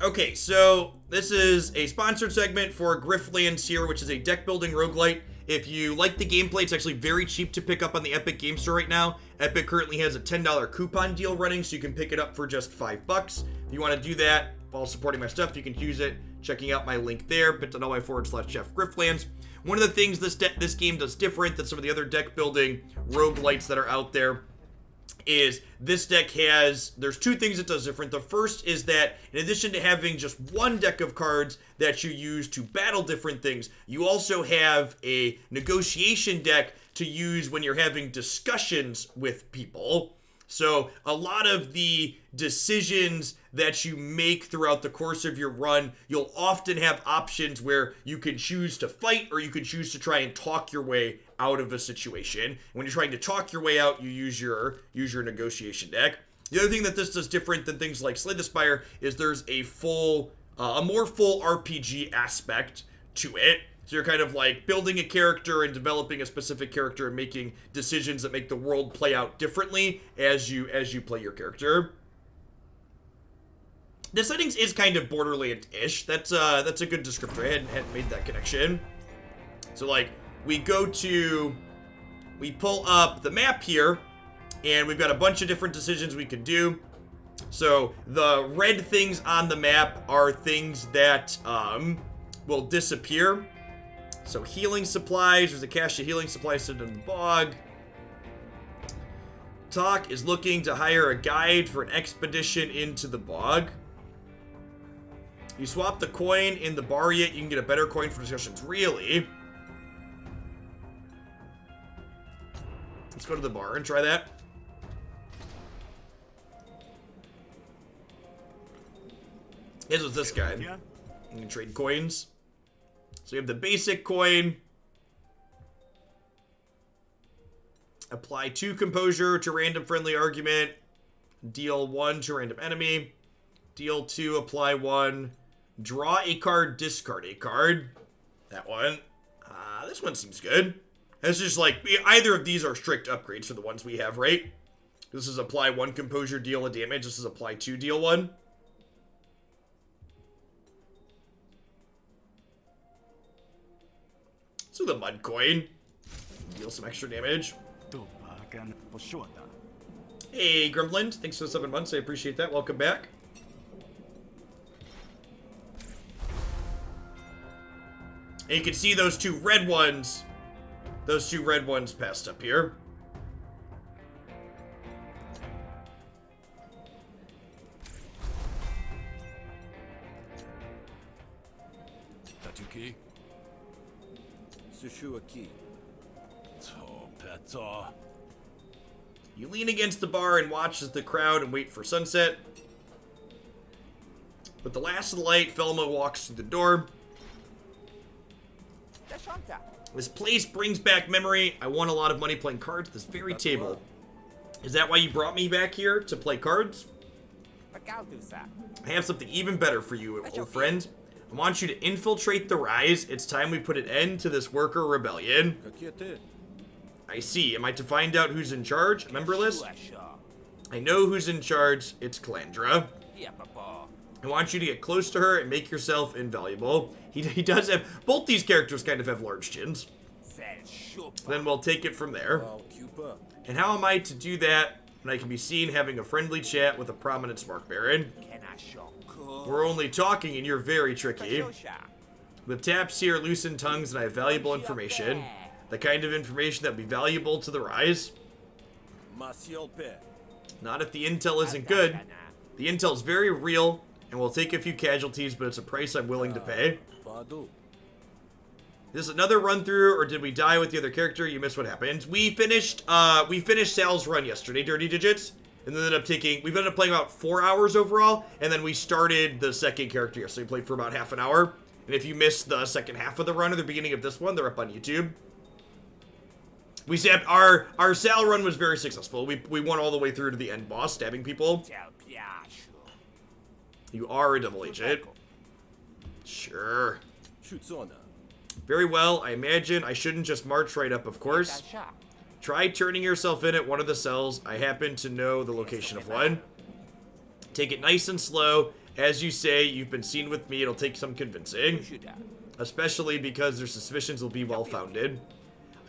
Okay, so this is a sponsored segment for Griftlands here, which is a deck building roguelite. If you like the gameplay, it's actually very cheap to pick up on the Epic Game Store right now. Epic currently has a $10 coupon deal running, so you can pick it up for just $5. If you want to do that while supporting my stuff, you can use it. Checking out my link there, bit.ly/Jeff Griftlands. One of the things this game does different than some of the other deck building roguelites that are out there is this deck there's two things it does different. The first is that in addition to having just one deck of cards that you use to battle different things, you also have a negotiation deck to use when you're having discussions with people. So a lot of the decisions that you make throughout the course of your run, you'll often have options where you can choose to fight or you can choose to try and talk your way out of a situation. When you're trying to talk your way out, you use your negotiation deck. The other thing that this does different than things like Slay the Spire is there's a more full RPG aspect to it. So you're kind of like building a character and developing a specific character and making decisions that make the world play out differently as you play your character. The settings is kind of Borderlands-ish. That's a good descriptor. I hadn't made that connection. So like we pull up the map here, and we've got a bunch of different decisions we can do. So the red things on the map are things that will disappear. So healing supplies, there's a cache of healing supplies sitting in the bog. Talk is looking to hire a guide for an expedition into the bog. You swap the coin in the bar yet, you can get a better coin for discussions. Really? Let's go to the bar and try that. Here's with this guy. You can trade coins. So you have the basic coin. Apply 2 composure to random friendly argument. Deal 1 to random enemy. Deal 2, apply 1. Draw a card, discard a card. That one. This one seems good. It's just like, either of these are strict upgrades for the ones we have, right? This is apply 1 composure, deal a damage. This is apply 2, deal 1. So the mud coin. Deal some extra damage. Hey, Griftlands. Thanks for the 7 months. I appreciate that. Welcome back. And you can see those two red ones. Those two red ones passed up here. Tatuki. You lean against the bar and watch as the crowd and wait for sunset. With the last of the light, Felma walks through the door. This place brings back memory. I won a lot of money playing cards at this very table. Is that why you brought me back here, to play cards? I have something even better for you, old friend. I want you to infiltrate the Rise. It's time we put an end to this worker rebellion. I see. Am I to find out who's in charge? Member list? I know who's in charge. It's Calandra. I want you to get close to her and make yourself invaluable. He does have... Both these characters kind of have large chins. Then we'll take it from there. And how am I to do that when I can be seen having a friendly chat with a prominent Smart Baron? We're only talking and you're very tricky. The taps here loosen tongues and I have valuable information. The kind of information that would be valuable to the Rise. Not if the intel isn't good. The intel is very real and will take a few casualties, but it's a price I'm willing to pay. This is another run through, or did we die with the other character? You missed what happened. We finished Sal's run yesterday, Dirty Digits, and then we've ended up playing about 4 hours overall, and then we started the second character yesterday. We played for about half an hour, and if you missed the second half of the run or the beginning of this one, they're up on YouTube. We said our Sal run was very successful. We won all the way through to the end boss, stabbing people. You are a double agent. Sure. Very well, I imagine I shouldn't just march right up, of course. Try turning yourself in at one of the cells. I happen to know the location of one. Take it nice and slow. As you say, you've been seen with me. It'll take some convincing. Especially because their suspicions will be well-founded.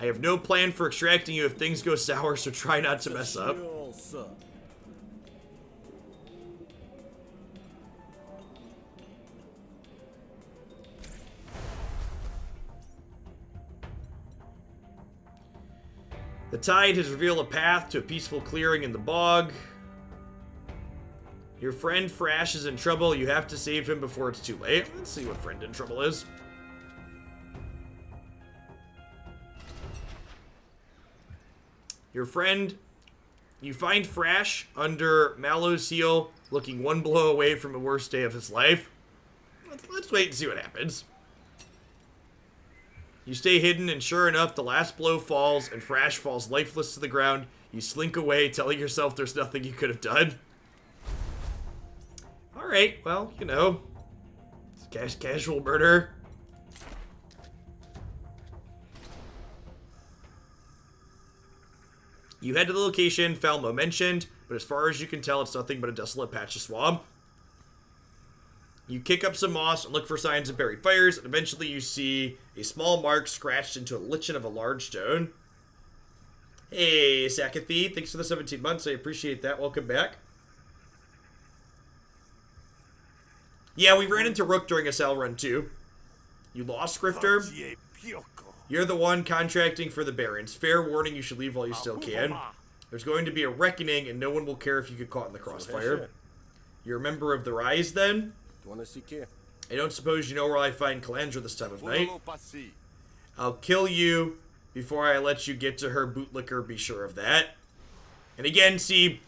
I have no plan for extracting you if things go sour, so try not to mess up. The tide has revealed a path to a peaceful clearing in the bog. Your friend Frash is in trouble. You have to save him before it's too late. Let's see what friend in trouble is. Your friend... You find Frash under Mallow's heel, looking one blow away from the worst day of his life. Let's wait and see what happens. You stay hidden, and sure enough, the last blow falls, and Frash falls lifeless to the ground. You slink away, telling yourself there's nothing you could have done. Alright, well, you know. It's casual murder. You head to the location, Falmo mentioned, but as far as you can tell, it's nothing but a desolate patch of swamp. You kick up some moss and look for signs of buried fires, and eventually you see a small mark scratched into a lichen of a large stone. Hey, Sakathy, thanks for the 17 months. I appreciate that. Welcome back. Yeah, we ran into Rook during a Sal run, too. You lost, Grifter? You're the one contracting for the Barons. Fair warning, you should leave while you still can. There's going to be a reckoning, and no one will care if you get caught in the crossfire. You're a member of the Rise, then? I don't suppose you know where I find Calandra this time of night? I'll kill you before I let you get to her bootlicker, be sure of that. And again, see,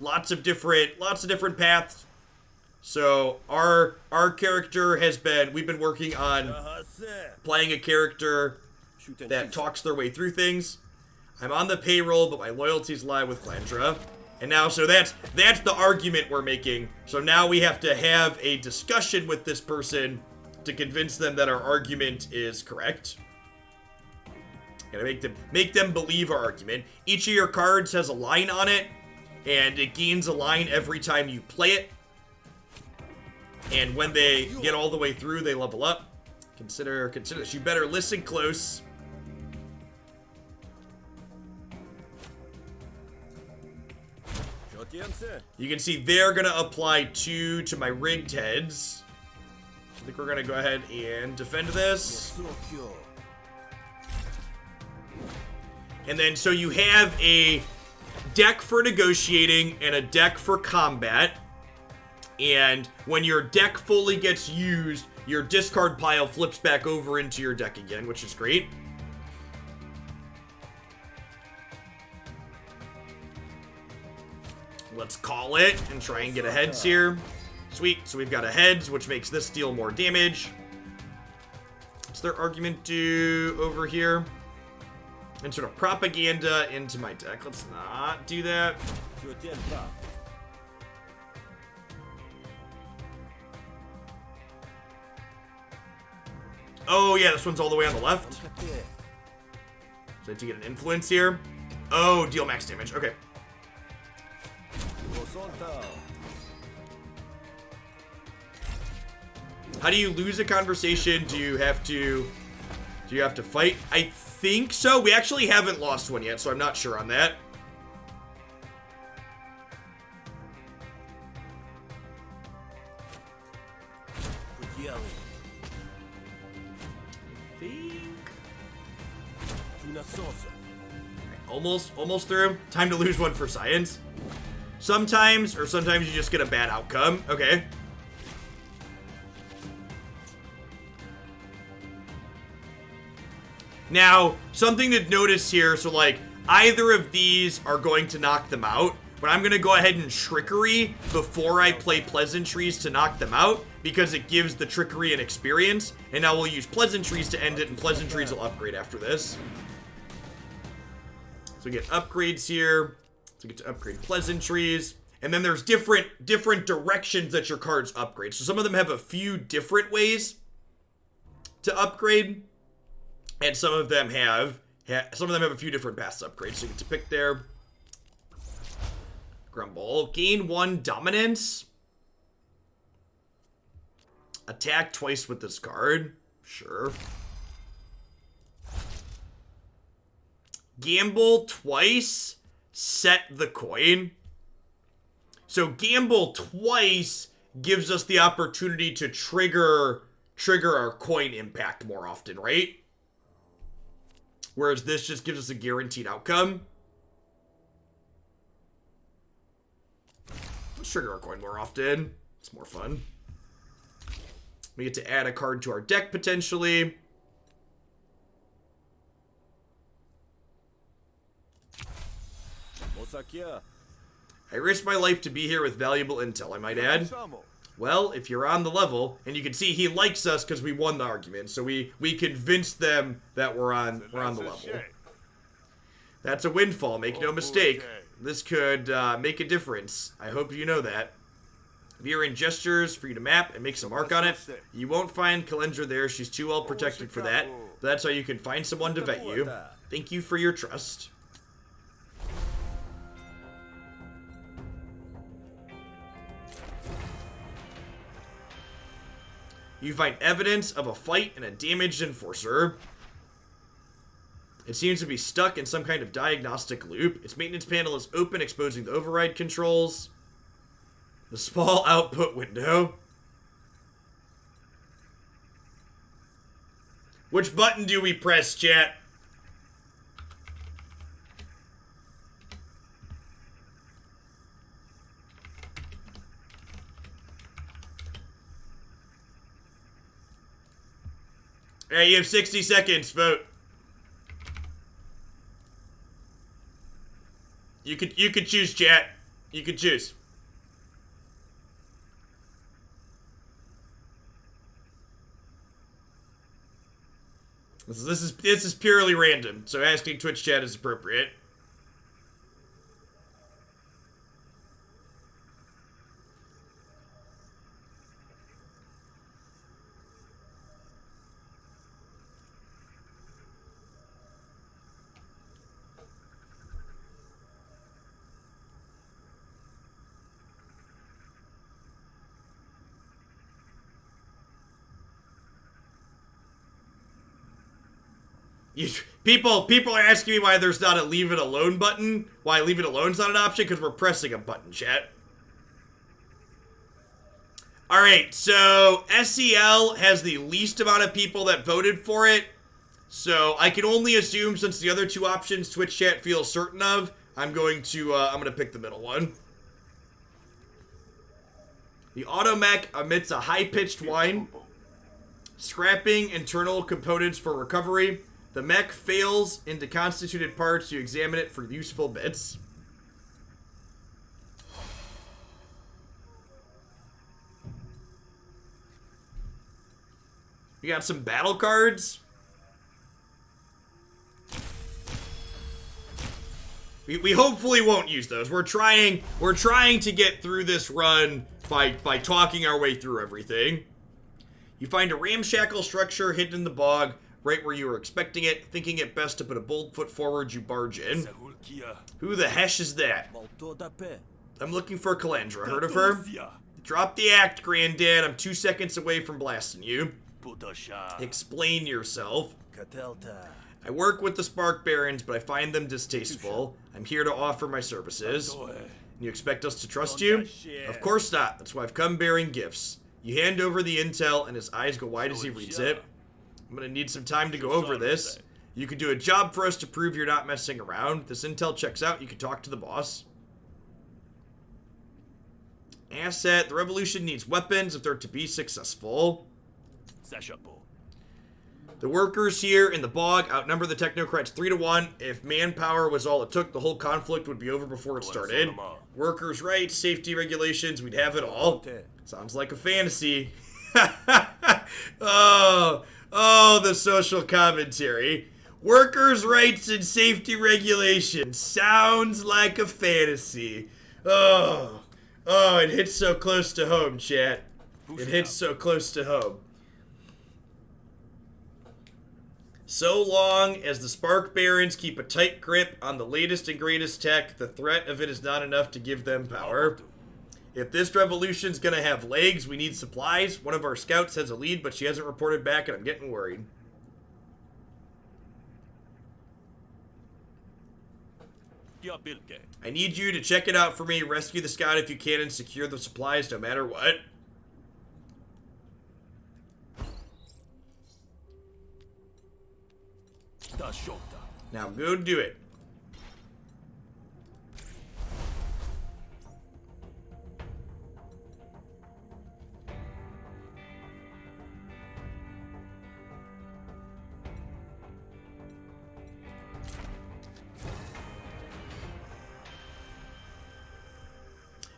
lots of different paths. So our character has been, we've been working on playing a character that talks their way through things. I'm on the payroll, but my loyalties lie with Calandra. And now, so that's the argument we're making. So now we have to have a discussion with this person to convince them that our argument is correct. Gotta make them believe our argument. Each of your cards has a line on it, and it gains a line every time you play it. And when they get all the way through, they level up. Consider this. You better listen close. You can see they're going to apply 2 to my rigged heads. I think we're going to go ahead and defend this. And then, so you have a deck for negotiating and a deck for combat. And when your deck fully gets used, your discard pile flips back over into your deck again, which is great. Let's call it and try and get a heads here. Sweet. So we've got a heads, which makes this deal more damage. What's their argument do over here? And sort of propaganda into my deck. Let's not do that. Oh, yeah, this one's all the way on the left. So I have to get an influence here. Oh, deal max damage. Okay. How do you lose a conversation? Do you have to fight? I think so. We actually haven't lost one yet, so I'm not sure on that. Almost through. Time to lose one for science. Sometimes you just get a bad outcome. Okay. Now, something to notice here, so like, either of these are going to knock them out, but I'm going to go ahead and Trickery before I play Pleasantries to knock them out, because it gives the Trickery an experience, and now we'll use Pleasantries to end it, and Pleasantries will upgrade after this. So we get upgrades here, so we get to upgrade Pleasantries, and then there's different directions that your cards upgrade. So some of them have a few different ways to upgrade. And some of them have a few different paths to upgrade. So you get to pick there. Grumble. Gain 1 dominance. Attack twice with this card. Sure. Gamble twice. Set the coin. So gamble twice gives us the opportunity to trigger our coin impact more often, right? Whereas this just gives us a guaranteed outcome. Let's trigger our coin more often. It's more fun. We get to add a card to our deck, potentially. I risked my life to be here with valuable intel, I might add. Well, if you're on the level, and you can see he likes us because we won the argument, so we convinced them that we're on the level. That's a windfall, make no mistake. This could make a difference. I hope you know that. Veer in gestures for you to map and make some mark on it. You won't find Kalendra there, she's too well protected for that. But that's how you can find someone to vet you. Thank you for your trust. You find evidence of a fight and a damaged enforcer. It seems to be stuck in some kind of diagnostic loop. Its maintenance panel is open, exposing the override controls. The small output window. Which button do we press, chat? Hey, you have 60 seconds, vote. You could choose, chat. You could choose. This is purely random, so asking Twitch chat is appropriate. People are asking me why there's not a leave it alone button. Why leave it alone's not an option? Because we're pressing a button, chat. Alright, so SEL has the least amount of people that voted for it. So I can only assume, since the other two options Twitch chat feels certain of, I'm going to pick the middle one. The automech emits a high-pitched whine, scrapping internal components for recovery. The mech fails into constituted parts. You examine it for useful bits. We got some battle cards. We hopefully won't use those. We're trying to get through this run by talking our way through everything. You find a ramshackle structure hidden in the bog, right where you were expecting it. Thinking it best to put a bold foot forward, you barge in. Who the hesh is that? I'm looking for Kalandra. Heard of her? Drop the act, Granddad. I'm 2 seconds away from blasting you. Explain yourself. I work with the Spark Barons, but I find them distasteful. I'm here to offer my services. You expect us to trust you? Of course not. That's why I've come bearing gifts. You hand over the intel, and his eyes go wide as he reads it. I'm gonna need some time to go over this. You could do a job for us to prove you're not messing around. This intel checks out. You can talk to the boss. Asset. The revolution needs weapons if they're to be successful. The workers here in the bog outnumber the technocrats 3-1. If manpower was all it took, the whole conflict would be over before it started. Workers' rights, safety regulations, we'd have it all. Sounds like a fantasy. Oh, the social commentary. Workers' rights and safety regulations. Sounds like a fantasy. Oh, it hits so close to home, chat. It hits so close to home. So long as the Spark Barons keep a tight grip on the latest and greatest tech, the threat of it is not enough to give them power. If this revolution's gonna have legs, we need supplies. One of our scouts has a lead, but she hasn't reported back, and I'm getting worried. I need you to check it out for me, rescue the scout if you can, and secure the supplies no matter what. Now go do it.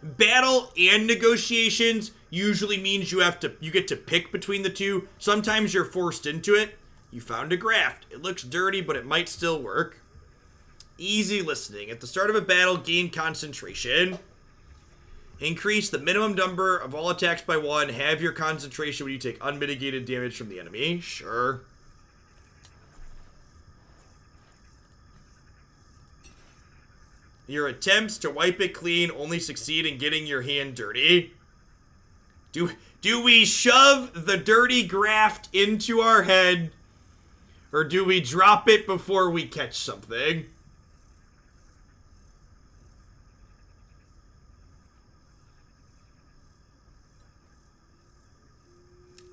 Battle and negotiations usually means you get to pick between the two. Sometimes you're forced into it. You found a graft. It looks dirty, but it might still work. Easy listening. At the start of a battle, gain concentration. Increase the minimum number of all attacks by 1. Have your concentration when you take unmitigated damage from the enemy. Sure. Your attempts to wipe it clean only succeed in getting your hand dirty. Do we shove the dirty graft into our head? Or do we drop it before we catch something?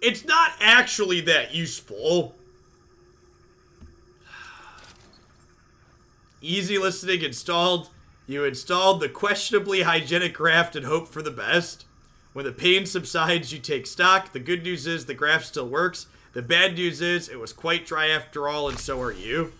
It's not actually that useful. Easy listening installed. You installed the questionably hygienic graft and hope for the best. When the pain subsides, you take stock. The good news is the graft still works. The bad news is it was quite dry after all, and so are you.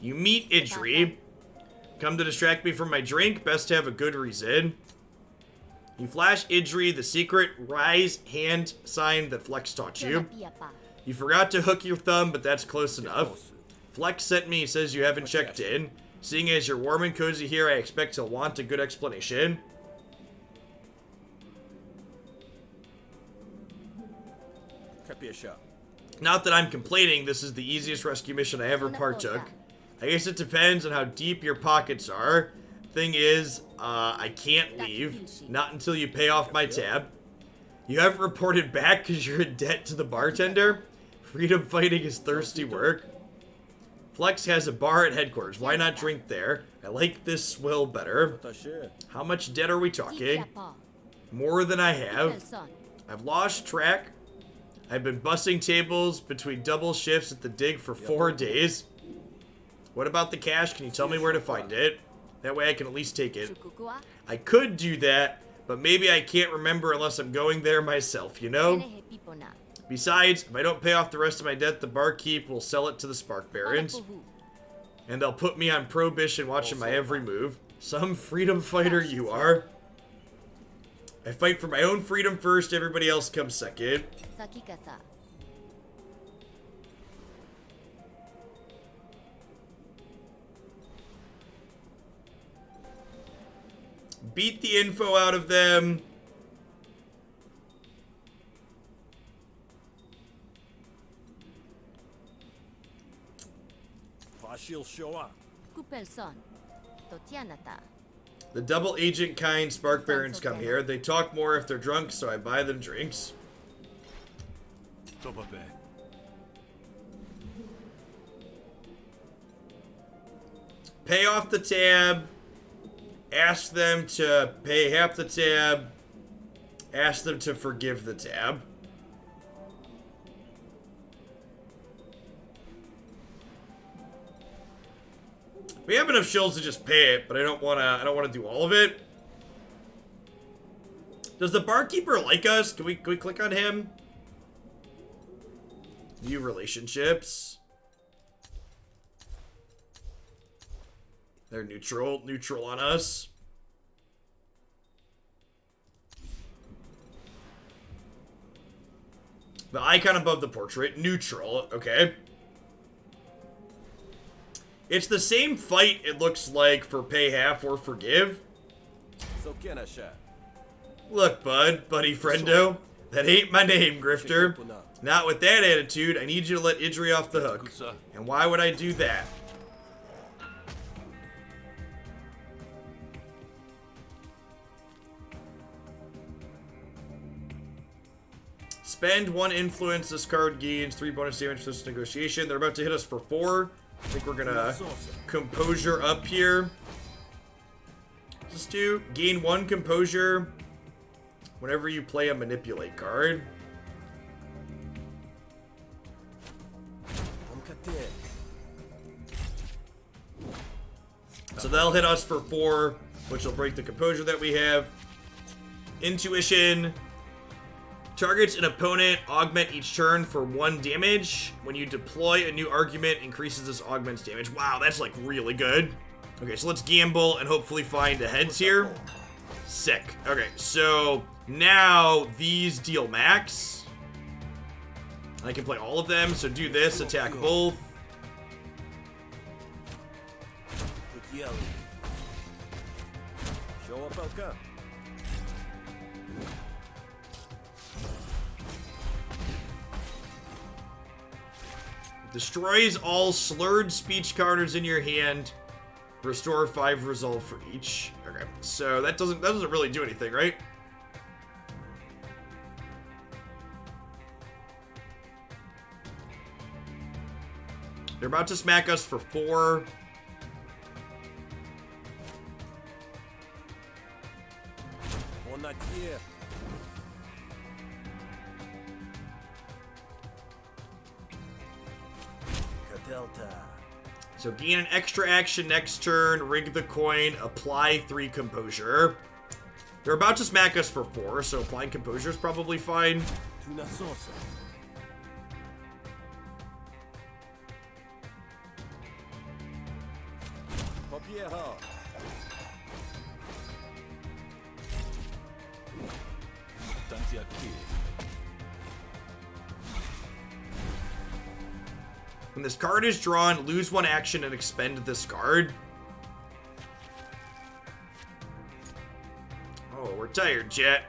You meet Idri. Come to distract me from my drink. Best to have a good reason. You flash Idri the secret rise hand sign that Flex taught you. You forgot to hook your thumb, but that's close enough. Flex sent me, says you haven't checked in. Seeing as you're warm and cozy here, I expect he'll want a good explanation. Not that I'm complaining, this is the easiest rescue mission I ever partook. I guess it depends on how deep your pockets are. Thing is, I can't leave. Not until you pay off my tab. You haven't reported back because you're in debt to the bartender? Freedom fighting is thirsty work. Flex has a bar at headquarters. Why not drink there? I like this swill better. How much debt are we talking? More than I have. I've lost track. I've been bussing tables between double shifts at the dig for 4 days. What about the cash? Can you tell me where to find it? That way I can at least take it. I could do that, but maybe I can't remember unless I'm going there myself, you know? Besides, if I don't pay off the rest of my debt, the barkeep will sell it to the Spark Barons. And they'll put me on prohibition watching my every move. Some freedom fighter you are. I fight for my own freedom first, everybody else comes second. Beat the info out of them. The double agent kind Spark Barons come here. They talk more if they're drunk, so I buy them drinks. Pay off the tab. Ask them to pay half the tab. Ask them to forgive the tab. We have enough shills to just pay it, but I don't wanna do all of it. Does the barkeeper like us? Can we click on him? View relationships. They're neutral on us. The icon above the portrait, neutral, okay. It's the same fight, it looks like, for pay half or forgive. Look, bud, buddy friendo. That ain't my name, Grifter. Not with that attitude. I need you to let Idri off the hook. And why would I do that? Spend 1 influence. This card gains 3 bonus damage for this negotiation. They're about to hit us for 4. I think we're gonna composure up here. Just do gain 1 composure whenever you play a manipulate card. So they'll hit us for 4, which will break the composure that we have. Intuition. Targets an opponent, augment each turn for 1 damage. When you deploy a new argument, increases this augment's damage. Wow, that's like really good. Okay, so let's gamble and hopefully find a heads here. Sick. Okay, so now these deal max. I can play all of them, so do this, attack both. Destroys all slurred speech counters in your hand. Restore 5 resolve for each. Okay, so that doesn't really do anything, right? They're about to smack us for 4. So gain an extra action next turn, rig the coin, apply 3 composure. They're about to smack us for 4, so applying composure is probably fine. When this card is drawn, lose 1 action and expend this card. Oh, we're tired, chat.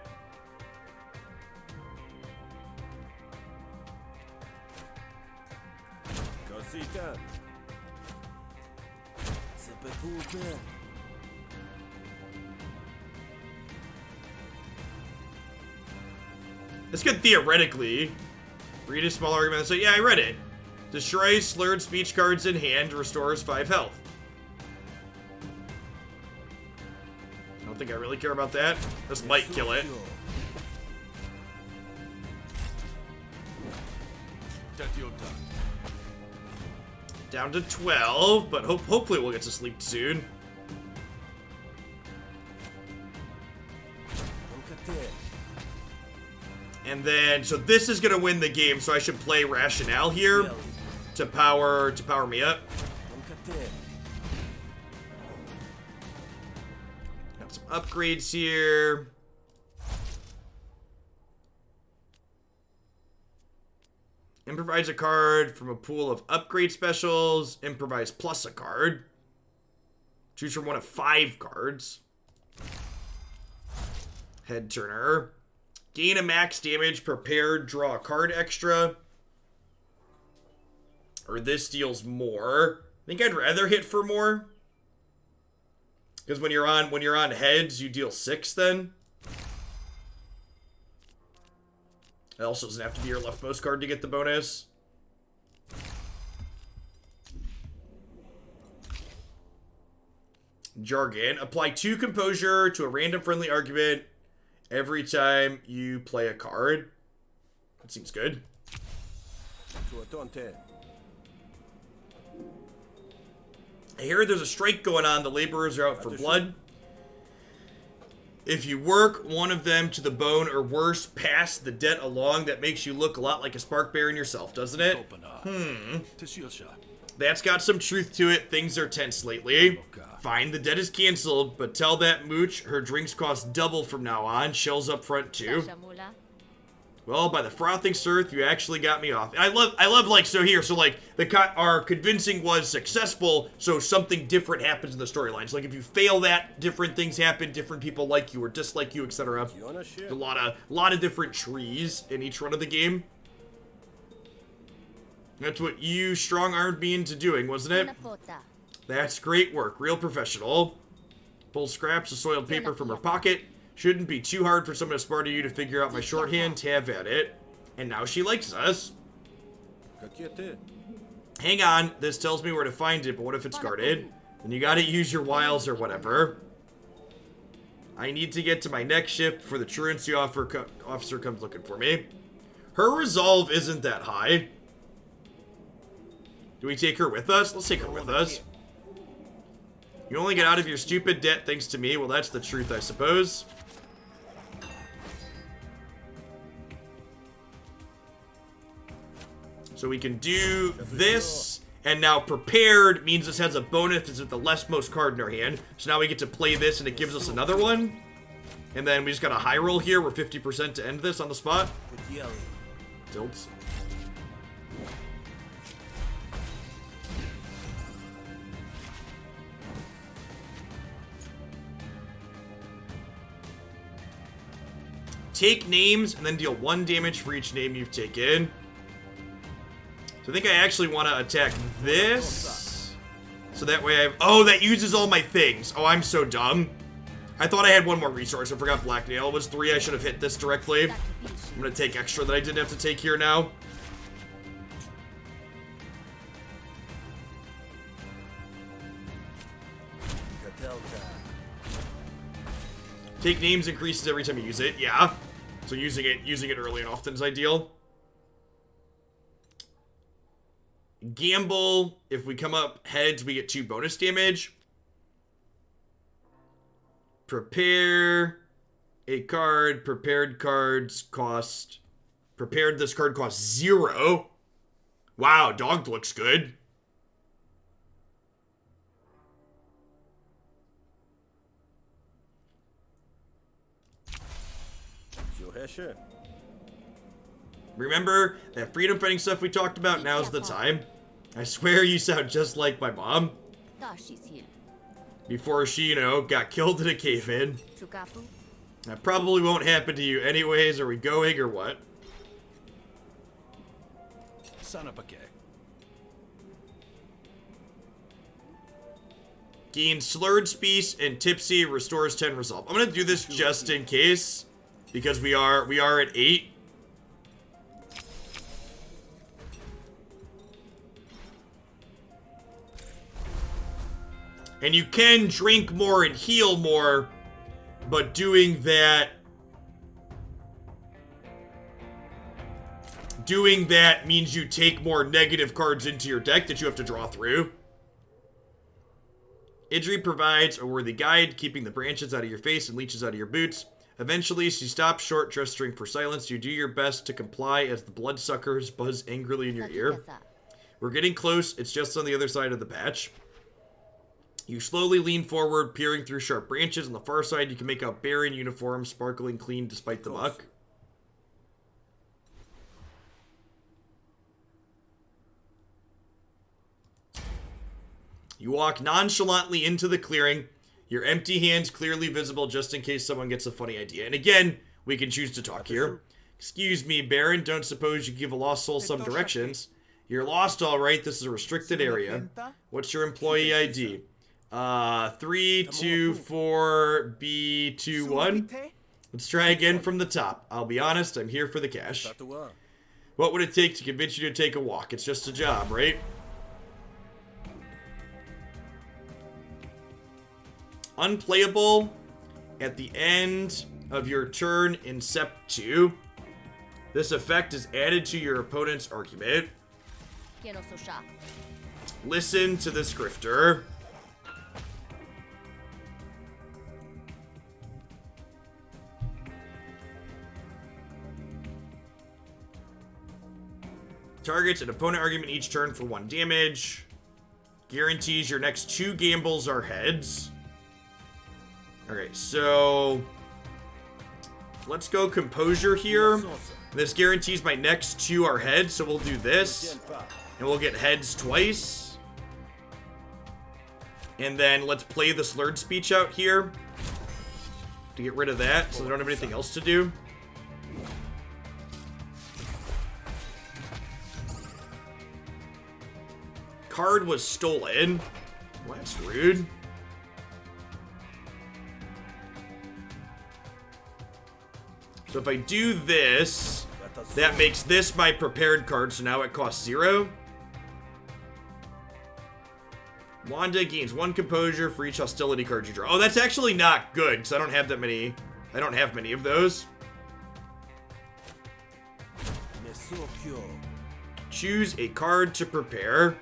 This could theoretically read a small argument. So yeah, I read it. Destroys slurred speech cards in hand, restores 5 health. I don't think I really care about that. This might kill it. Down to 12, but hopefully we'll get to sleep soon. And then, so this is gonna win the game, so I should play Rationale here to power me up. Got some upgrades here. Improvise a card from a pool of upgrade specials. Improvise plus a card. Choose from one of 5 cards. Head turner. Gain a max damage, prepared, draw a card extra. Or this deals more. I think I'd rather hit for more. Because when you're on heads, you deal 6 then. It also doesn't have to be your leftmost card to get the bonus. Jargon. Apply 2 composure to a random friendly argument every time you play a card. That seems good. I hear there's a strike going on. The laborers are out for blood. If you work one of them to the bone or worse, pass the debt along. That makes you look a lot like a spark baron yourself, doesn't it? That's got some truth to it. Things are tense lately. Fine, the debt is canceled, but tell that mooch her drinks cost double from now on. Shells up front too. Well, by the frothing surf, you actually got me off. I love like, so here, so like, our convincing was successful, so something different happens in the storylines. So like, if you fail that, different things happen, different people like you or dislike you, etc. A lot of different trees in each run of the game. That's what you strong-armed me into doing, wasn't it? That's great work, real professional. Pull scraps of soiled paper from her pocket. Shouldn't be too hard for someone as smart as you to figure out my shorthand. Have at it. And now she likes us. Hang on, this tells me where to find it, but what if it's guarded? Then you gotta use your wiles or whatever. I need to get to my next shift before the truancy officer comes looking for me. Her resolve isn't that high. Do we take her with us? Let's take her with us. You only get out of your stupid debt thanks to me. Well, that's the truth, I suppose. So we can do this, and now prepared means this has a bonus. This is the leftmost card in our hand. So now we get to play this, and it gives us another one. And then we just got a high roll here. We're 50% to end this on the spot. Tilts. Take names, and then deal 1 damage for each name you've taken. So I think I actually want to attack this. So that way I've... Oh, that uses all my things. Oh, I'm so dumb. I thought I had 1 more resource. I forgot Black Nail was 3. I should have hit this directly. I'm going to take extra that I didn't have to take here now. Take names increases every time you use it. Yeah. So using it early and often is ideal. Gamble. If we come up heads, we get 2 bonus damage. Prepare a card. Prepared cards cost... Prepared this card costs 0. Wow, dog looks good. Remember that freedom fighting stuff we talked about? Now's the time. I swear you sound just like my mom. Before she, you know, got killed in a cave-in. That probably won't happen to you anyways. Are we going or what? Gain slurred speech and tipsy, restores 10 resolve. I'm gonna do this just in case. Because we are at 8. And you can drink more and heal more, but doing that means you take more negative cards into your deck that you have to draw through. Idri provides a worthy guide, keeping the branches out of your face and leeches out of your boots. Eventually, she stops short, gesturing for silence. You do your best to comply as the bloodsuckers buzz angrily in your ear. We're getting close. It's just on the other side of the patch. You slowly lean forward, peering through sharp branches. On the far side, you can make out Baron uniform, sparkling clean despite the muck. You walk nonchalantly into the clearing. Your empty hands clearly visible just in case someone gets a funny idea. And again, we can choose to talk here. Excuse me, Baron. Don't suppose you give a lost soul some directions. You're lost, all right. This is a restricted area. What's your employee ID? 324B21. Let's try again from the top. I'll be honest, I'm here for the cash. What would it take to convince you to take a walk? It's just a job, right? Unplayable at the end of your turn in Sept 2. This effect is added to your opponent's argument. Listen to this grifter. Targets an opponent argument each turn for 1 damage. Guarantees your next 2 gambles are heads. Okay, so let's go composure here. This guarantees my next 2 are heads, so we'll do this. And we'll get heads twice. And then let's play the slurred speech out here to get rid of that, so they don't have anything else to do. Card was stolen. Well, that's rude. So if I do this, that makes this my prepared card, so now it costs 0. Wanda gains 1 composure for each hostility card you draw. Oh, that's actually not good, because I don't have that many. I don't have many of those. Choose a card to prepare.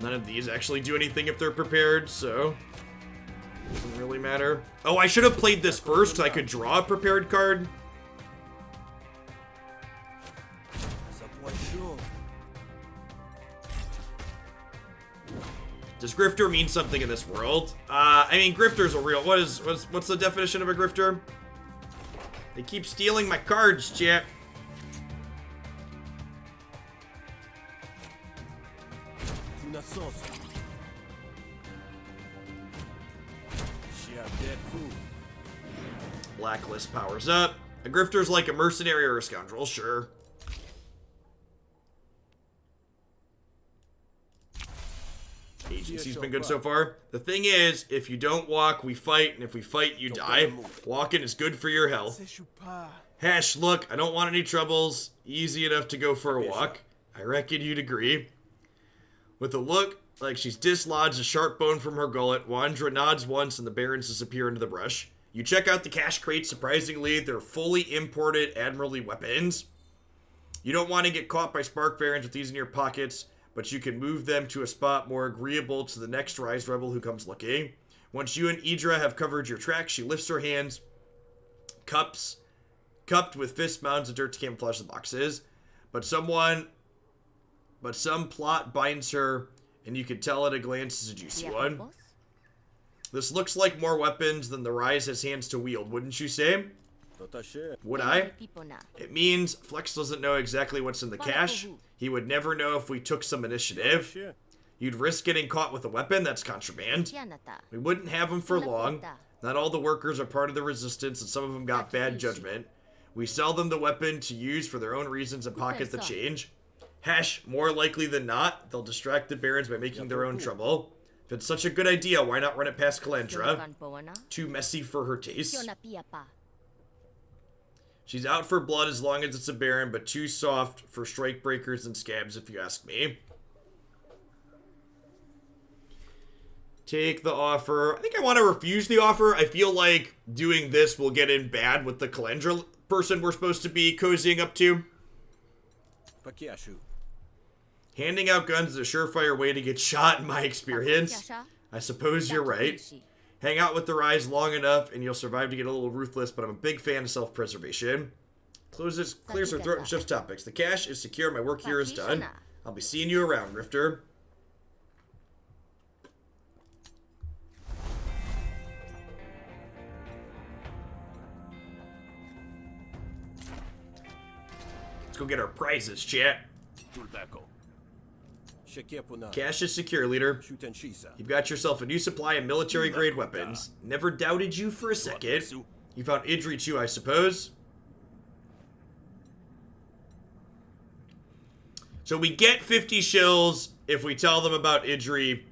None of these actually do anything if they're prepared, so doesn't really matter. Oh, I should have played this first so I could draw a prepared card. Does grifter mean something in this world? I mean, grifter's a real. What's the definition of a grifter? They keep stealing my cards, chat. Blacklist powers up. A grifter's like a mercenary or a scoundrel, sure. Agency's been good so far. The thing is, if you don't walk, we fight, and if we fight, you die. Walking is good for your health. Hash, look, I don't want any troubles. Easy enough to go for a walk. I reckon you'd agree. With a look like she's dislodged a sharp bone from her gullet, Wandra nods once and the barons disappear into the brush. You check out the cash crates. Surprisingly, they're fully imported Admiralty weapons. You don't want to get caught by Spark Barons with these in your pockets, but you can move them to a spot more agreeable to the next Rise Rebel who comes looking. Once you and Idra have covered your tracks, she lifts her hands, cupped with fist mounds of dirt to camouflage the boxes. But some plot binds her, and you can tell at a glance it's a juicy one. This looks like more weapons than the Rise has hands to wield, wouldn't you say? Would I? It means Flex doesn't know exactly what's in the cache. He would never know if we took some initiative. You'd risk getting caught with a weapon, that's contraband. We wouldn't have them for long. Not all the workers are part of the resistance, and some of them got bad judgment. We sell them the weapon to use for their own reasons and pocket the change. Hash, more likely than not, they'll distract the barons by making their own trouble. If it's such a good idea, why not run it past Calandra? Too messy for her taste. She's out for blood as long as it's a baron, but too soft for strike breakers and scabs, if you ask me. Take the offer. I think I want to refuse the offer. I feel like doing this will get in bad with the Calandra person we're supposed to be cozying up to. Handing out guns is a surefire way to get shot, in my experience. I suppose you're right. Hang out with the Rise long enough, and you'll survive to get a little ruthless, but I'm a big fan of self-preservation. Clears her throat and shifts topics. The cache is secure, my work here is done. I'll be seeing you around, Rifter. Let's go get our prizes, chat. Cache is secure, leader. You've got yourself a new supply of military-grade weapons. Never doubted you for a second. You found Idri too, I suppose? So we get 50 shills if we tell them about Idri,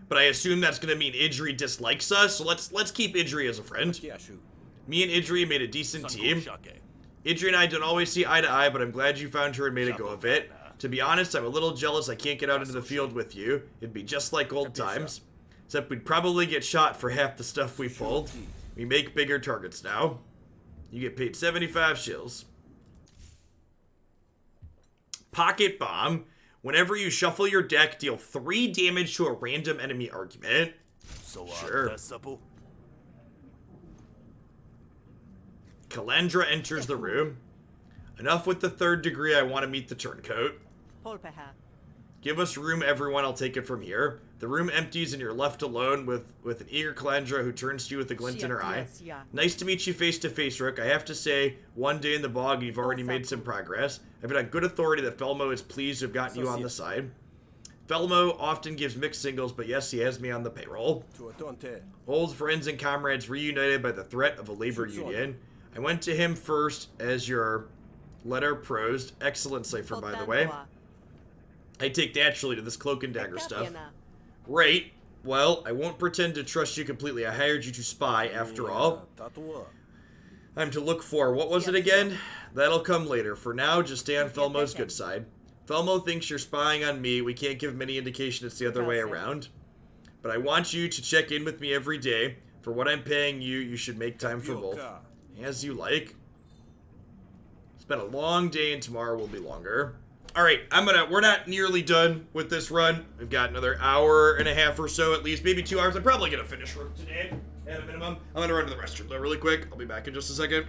but I assume that's going to mean Idri dislikes us, so let's keep Idri as a friend. Me and Idri made a decent team. Idri and I don't always see eye to eye, but I'm glad you found her and made a go of it. To be honest, I'm a little jealous I can't get out into the field with you. It'd be just like old times. Except we'd probably get shot for half the stuff we pulled. We make bigger targets now. You get paid 75 shills. Pocket Bomb. Whenever you shuffle your deck, deal 3 damage to a random enemy argument. Sure. Calandra enters the room. Enough with the 3rd degree, I want to meet the turncoat. Give us room, everyone. I'll take it from here. The room empties and you're left alone with an eager Calandra who turns to you with a glint in her eye. Nice to meet you face to face, Rook. I have to say, one day in the bog and you've already made some progress. I've been on good authority that Felmo is pleased to have gotten you on the side. Felmo often gives mixed signals, but yes, he has me on the payroll. Old friends and comrades reunited by the threat of a labor union. I went to him first as your letter prosed. Excellent cipher, by the way. I take naturally to this cloak and dagger stuff. Right. Well, I won't pretend to trust you completely. I hired you to spy, after all. I'm to look for, what was it again? That'll come later. For now, just stay on Felmo's good side. Felmo thinks you're spying on me. We can't give him any indication it's the other way around. But I want you to check in with me every day. For what I'm paying you, you should make time for both. As you like. It's been a long day and tomorrow will be longer. Alright, we're not nearly done with this run. We've got another hour and a half or so at least, maybe 2 hours. I'm probably gonna finish Rook today at a minimum. I'm gonna run to the restroom though really quick. I'll be back in just a second.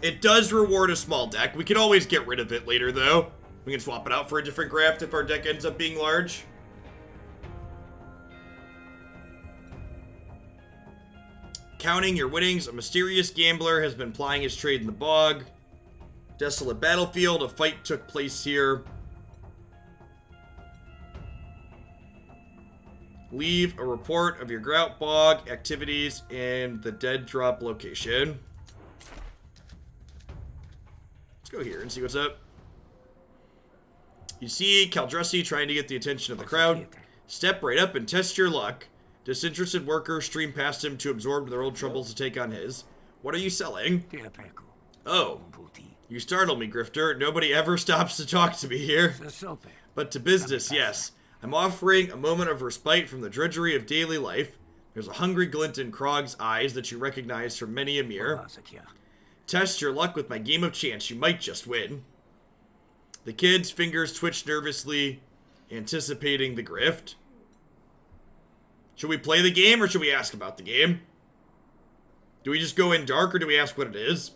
It does reward a small deck. We can always get rid of it later, though. We can swap it out for a different craft if our deck ends up being large. Counting your winnings, a mysterious gambler has been plying his trade in the bog. Desolate battlefield, a fight took place here. Leave a report of your grout bog activities and the dead drop location. Let's go here and see what's up. You see Caldressi trying to get the attention of the crowd. Step right up and test your luck. Disinterested workers stream past him to absorb their old troubles to take on his. What are you selling? Oh, you startled me, Grifter. Nobody ever stops to talk to me here. But to business, yes. I'm offering a moment of respite from the drudgery of daily life. There's a hungry glint in Krog's eyes that you recognize from many a mirror. Test your luck with my game of chance. You might just win. The kid's fingers twitch nervously, anticipating the grift. Should we play the game or should we ask about the game? Do we just go in dark or do we ask what it is?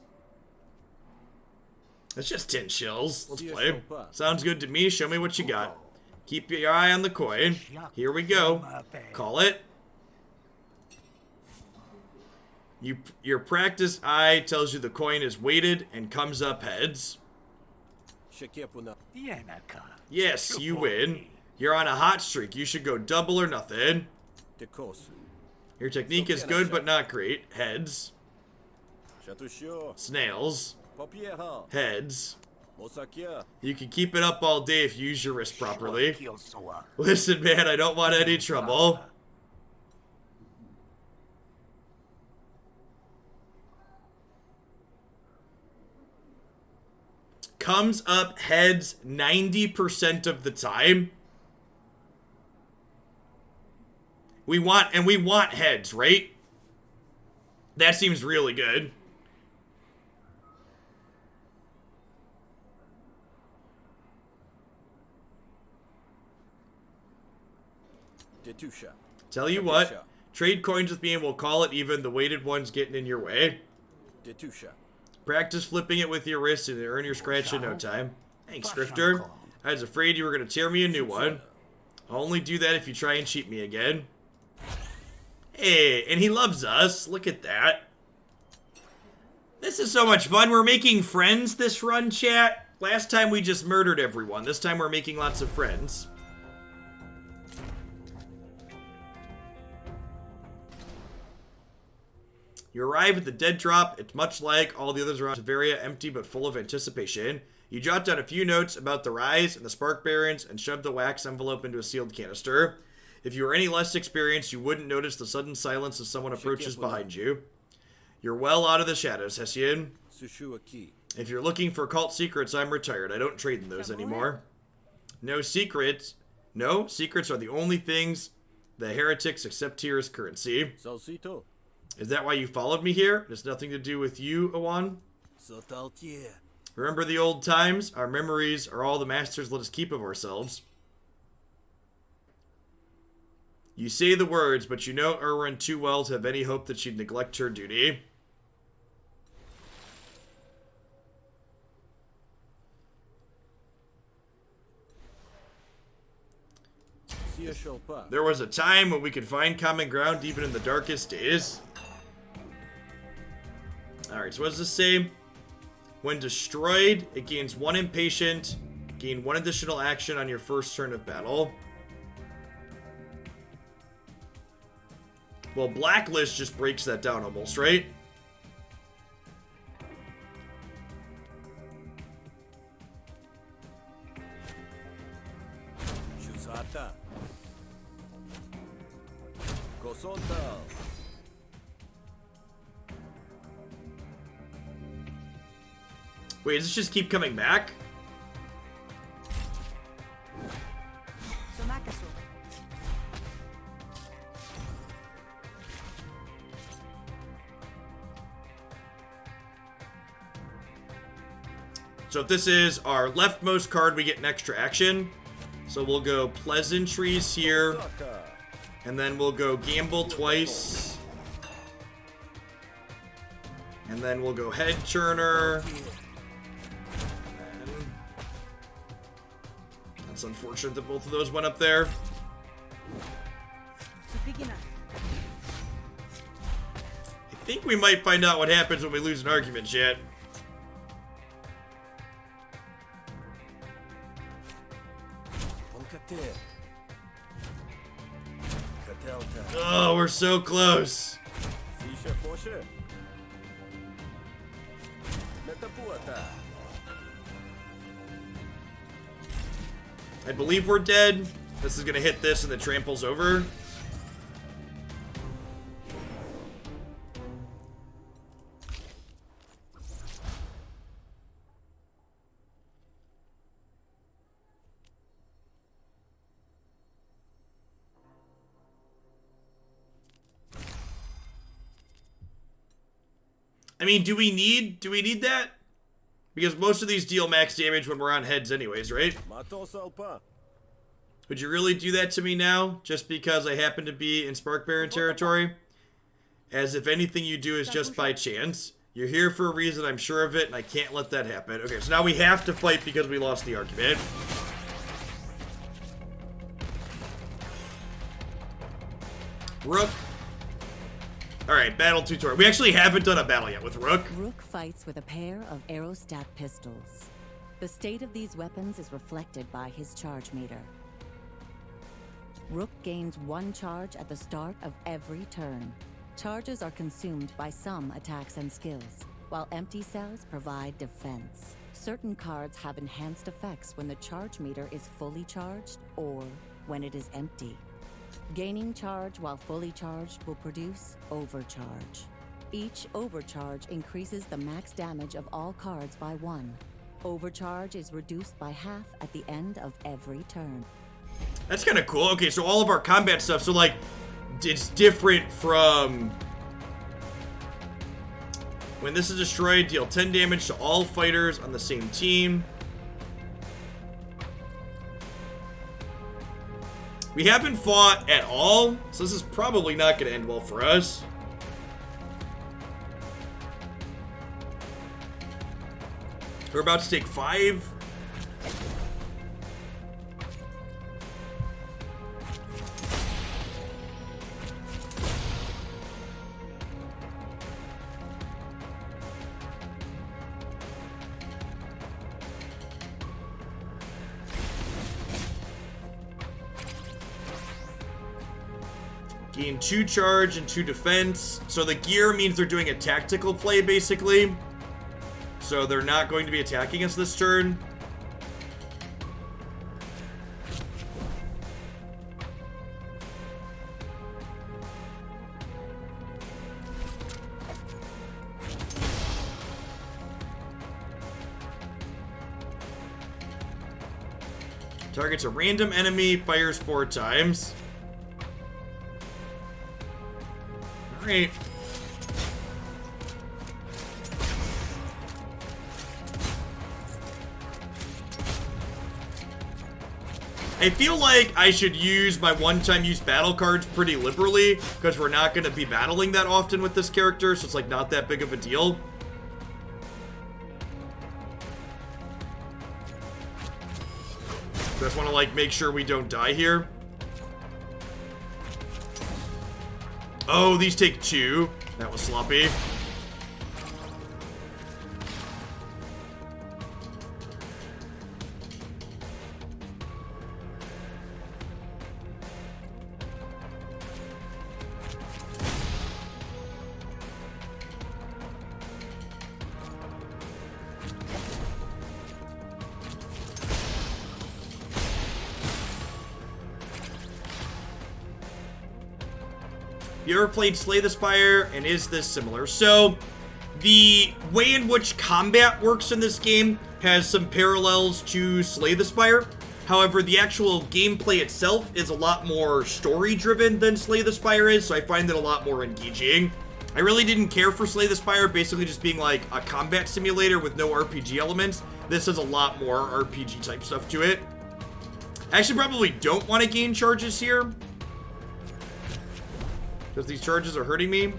It's just 10 shills. Let's play. Sounds good to me. Show me what you got. Keep your eye on the coin. Here we go. Call it. Your practiced eye tells you the coin is weighted and comes up heads. Yes, you win. You're on a hot streak. You should go double or nothing. Your technique is good but not great. Heads. Snails. Heads. You can keep it up all day if you use your wrist properly. Listen, man, I don't want any trouble. Comes up heads 90% of the time. We want heads, right? That seems really good. Tell you what, trade coins with me and we'll call it even. The weighted one's getting in your way. Practice flipping it with your wrist and earn your scratch in no time. Thanks, Drifter. I was afraid you were going to tear me a new one. I'll only do that if you try and cheat me again. Hey, and he loves us. Look at that. This is so much fun. We're making friends this run, chat. Last time we just murdered everyone. This time we're making lots of friends. You arrive at the dead drop. It's much like all the others around Severia, empty but full of anticipation. You jot down a few notes about the rise and the spark barons and shove the wax envelope into a sealed canister. If you were any less experienced, you wouldn't notice the sudden silence as someone approaches behind you. You're well out of the shadows, Hessian. If you're looking for cult secrets, I'm retired. I don't trade in those anymore. No secrets. No, secrets are the only things the heretics accept here as currency. Is that why you followed me here? It has nothing to do with you, Awan. Remember the old times? Our memories are all the masters let us keep of ourselves. You say the words, but you know Erwin too well to have any hope that she'd neglect her duty. There was a time when we could find common ground even in the darkest days. Alright, so what does this say? When destroyed, it gains 1 impatient, gain 1 additional action on your first turn of battle. Well, Blacklist just breaks that down almost, right? Wait, does this just keep coming back? So if this is our leftmost card, we get an extra action. So we'll go Pleasantries here. And then we'll go Gamble twice. And then we'll go Head Churner. That's unfortunate that both of those went up there. I think we might find out what happens when we lose an argument, chat. Oh, we're so close. I believe we're dead. This is gonna hit this and then tramples over. I mean, do we need that? Because most of these deal max damage when we're on heads anyways, right? Would you really do that to me now? Just because I happen to be in Spark Baron territory? As if anything you do is just by chance. You're here for a reason, I'm sure of it, and I can't let that happen. Okay, so now we have to fight because we lost the argument. Rook. Alright, battle tutorial. We actually haven't done a battle yet with Rook. Rook fights with a pair of aerostat pistols. The state of these weapons is reflected by his charge meter. Rook gains 1 charge at the start of every turn. Charges are consumed by some attacks and skills, while empty cells provide defense. Certain cards have enhanced effects when the charge meter is fully charged or when it is empty. Gaining charge while fully charged will produce overcharge. Each overcharge increases the max damage of all cards by 1. Overcharge is reduced by half at the end of every turn. That's kind of cool. Okay, so all of our combat stuff, so like, it's different from... When this is destroyed, deal 10 damage to all fighters on the same team. We haven't fought at all, so this is probably not going to end well for us. We're about to take 5. Gain 2 charge and 2 defense. So the gear means they're doing a tactical play, basically. So they're not going to be attacking us this turn. Targets a random enemy, fires 4 times. Alright. I feel like I should use my one-time use battle cards pretty liberally, because we're not going to be battling that often with this character, so it's like not that big of a deal. Just want to like make sure we don't die here. Oh, these take 2. That was sloppy. You ever played Slay the Spire, and is this similar? So, the way in which combat works in this game has some parallels to Slay the Spire. However, the actual gameplay itself is a lot more story-driven than Slay the Spire is, so I find it a lot more engaging. I really didn't care for Slay the Spire, basically just being like a combat simulator with no RPG elements. This has a lot more RPG-type stuff to it. I actually probably don't want to gain charges here, because these charges are hurting me.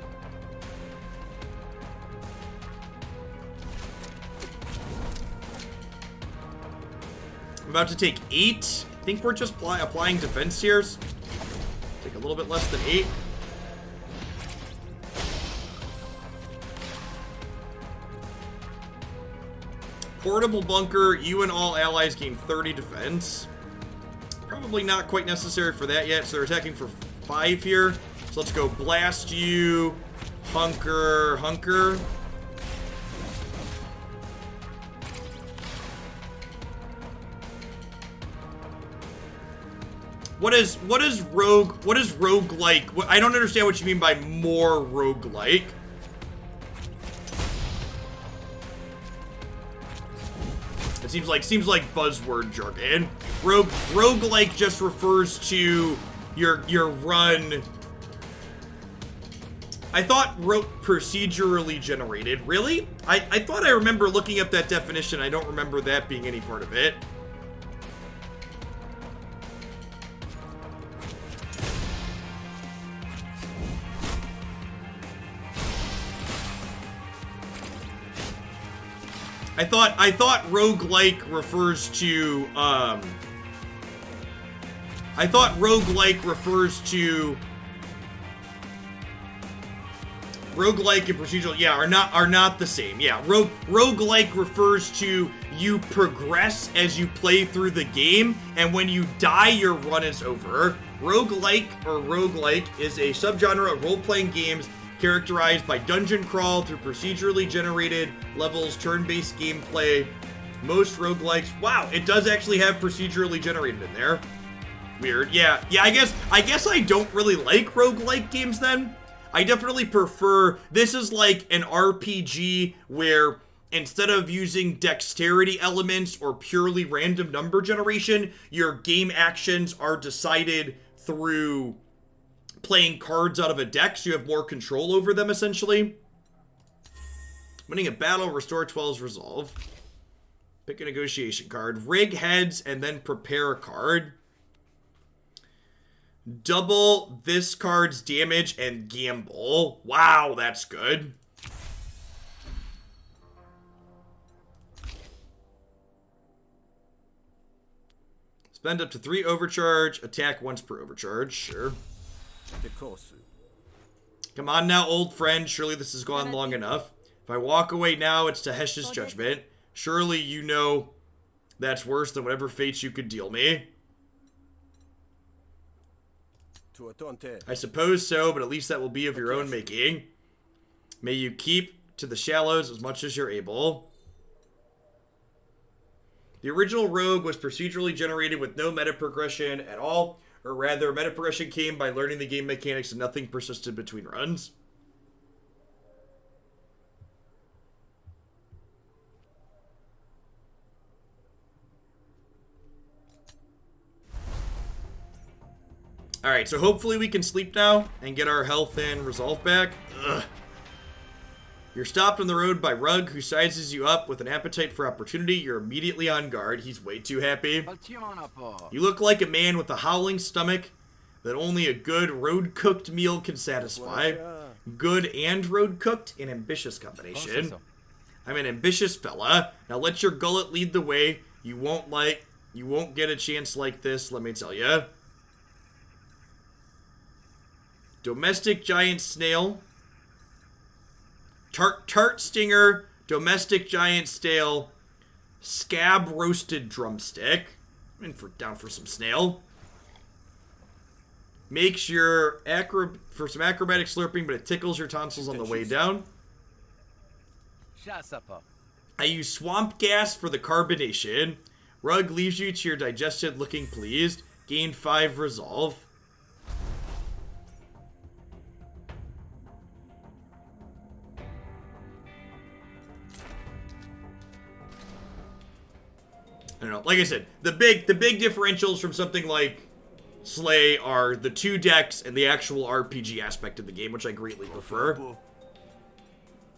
I'm about to take 8. I think we're just applying defense here. Take a little bit less than 8. Portable bunker. You and all allies gain 30 defense. Probably not quite necessary for that yet, so they're attacking for 5 here. So let's go blast you, hunker. What is roguelike? I don't understand what you mean by more roguelike. It seems like buzzword jargon. Roguelike just refers to your run. I thought wrote procedurally generated. Really? I thought I remember looking up that definition. I don't remember that being any part of it. I thought roguelike refers to roguelike and procedural, yeah, are not the same. Yeah, roguelike refers to you progress as you play through the game, and when you die, your run is over. Roguelike is a subgenre of role-playing games characterized by dungeon crawl through procedurally generated levels, turn-based gameplay. Most roguelikes, wow, it does actually have procedurally generated in there. Weird. Yeah, I guess I don't really like roguelike games then. I definitely prefer, this is like an RPG where instead of using dexterity elements or purely random number generation, your game actions are decided through playing cards out of a deck, so you have more control over them, essentially. Winning a battle, restore 12's resolve. Pick a negotiation card. Rig heads, and then prepare a card. Double this card's damage and gamble. Wow, that's good. Spend up to 3 overcharge. Attack once per overcharge. Sure. Come on now, old friend. Surely this has gone long enough. If I walk away now, it's Tahesh's judgment. Surely you know that's worse than whatever fates you could deal me. I suppose so, but at least that will be of your own making. May you keep to the shallows as much as you're able. The original Rogue was procedurally generated with no meta progression at all, or rather, meta progression came by learning the game mechanics and nothing persisted between runs. Alright, so hopefully we can sleep now and get our health and resolve back. Ugh. You're stopped on the road by Rug, who sizes you up with an appetite for opportunity. You're immediately on guard. He's way too happy. You look like a man with a howling stomach that only a good road-cooked meal can satisfy. Good and road-cooked, an ambitious combination. I'm an ambitious fella. Now let your gullet lead the way. You won't get a chance like this, let me tell you. Domestic giant snail. Tart stinger, domestic giant snail, scab roasted drumstick. I'm down for some snail. Makes your for some acrobatic slurping, but it tickles your tonsils on the way down. I use swamp gas for the carbonation. Rug leaves you to your digested looking pleased. Gain 5 resolve. I don't know. Like I said, the big differentials from something like Slay are the 2 decks and the actual RPG aspect of the game, which I greatly prefer.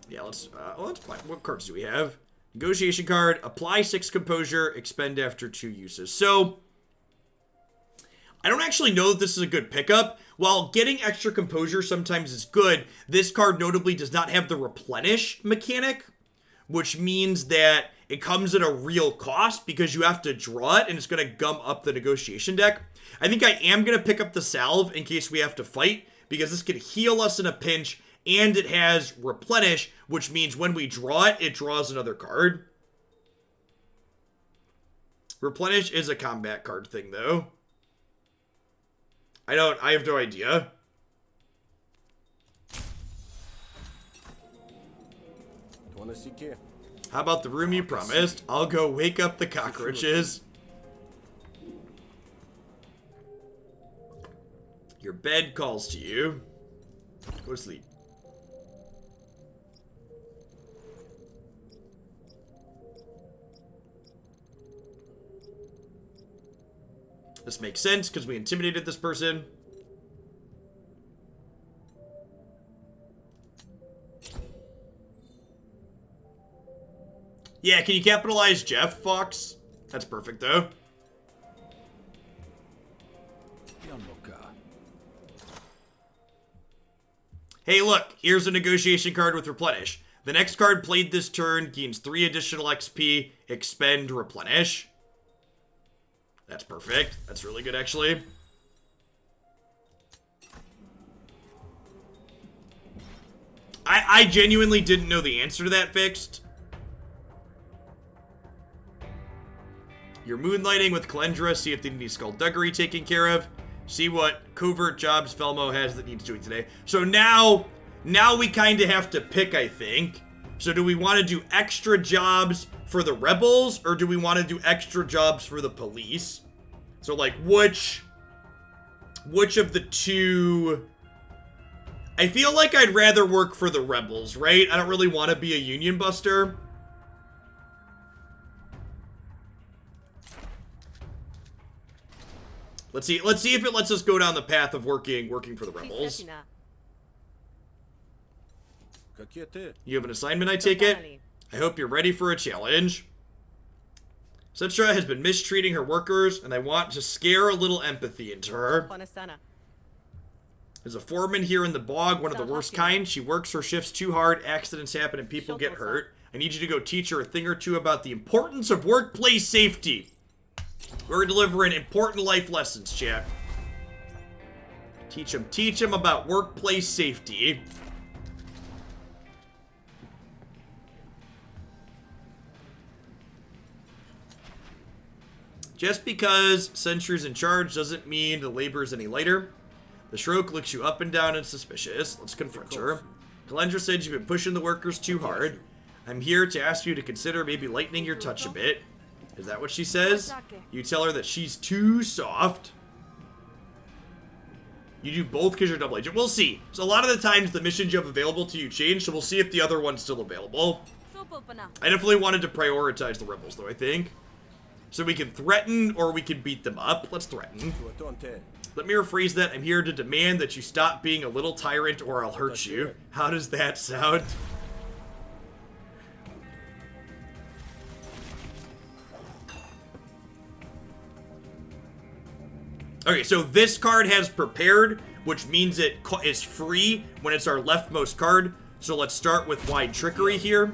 Yeah, let's play. What cards do we have? Negotiation card, apply 6 composure, expend after 2 uses. So, I don't actually know that this is a good pickup. While getting extra composure sometimes is good, this card notably does not have the replenish mechanic, which means that it comes at a real cost because you have to draw it and it's going to gum up the negotiation deck. I think I am going to pick up the salve in case we have to fight because this can heal us in a pinch and it has replenish, which means when we draw it, it draws another card. Replenish is a combat card thing though. I have no idea. How about the room you promised? I'll go wake up the cockroaches. Your bed calls to you. Go to sleep. This makes sense because we intimidated this person. Yeah, can you capitalize Jeff, Fox? That's perfect, though. Hey, look, here's a negotiation card with replenish. The next card played this turn gains 3 additional XP, expend, replenish. That's perfect. That's really good, actually. I genuinely didn't know the answer to that fixed. You're moonlighting with Kalendra, see if they need skullduggery taken care of. See what covert jobs Felmo has that needs doing today. So now we kind of have to pick, I think. So do we want to do extra jobs for the rebels, or do we want to do extra jobs for the police? So, like, which of the two... I feel like I'd rather work for the rebels, right? I don't really want to be a union buster. Let's see if it lets us go down the path of working for the rebels. You have an assignment, I take it? I hope you're ready for a challenge. Cetra has been mistreating her workers, and I want to scare a little empathy into her. There's a foreman here in the bog, one of the worst kind. She works her shifts too hard, accidents happen, and people get hurt. I need you to go teach her a thing or two about the importance of workplace safety. We're delivering important life lessons, chat. Teach them about workplace safety. Just because Sentry's in charge doesn't mean the labor is any lighter. The Rook looks you up and down and suspicious. Let's confront her. Kalendra said you've been pushing the workers too hard. I'm here to ask you to consider maybe lightening your touch a bit. Is that what she says? You tell her that she's too soft. You do both because you're double agent. We'll see. So a lot of the times the missions you have available to you change, so we'll see if the other one's still available. I definitely wanted to prioritize the rebels, though, I think. So we can threaten or we can beat them up. Let's threaten. Let me rephrase that. I'm here to demand that you stop being a little tyrant or I'll hurt you. How does that sound? Okay, so this card has prepared, which means it is free when it's our leftmost card. So let's start with wide trickery here.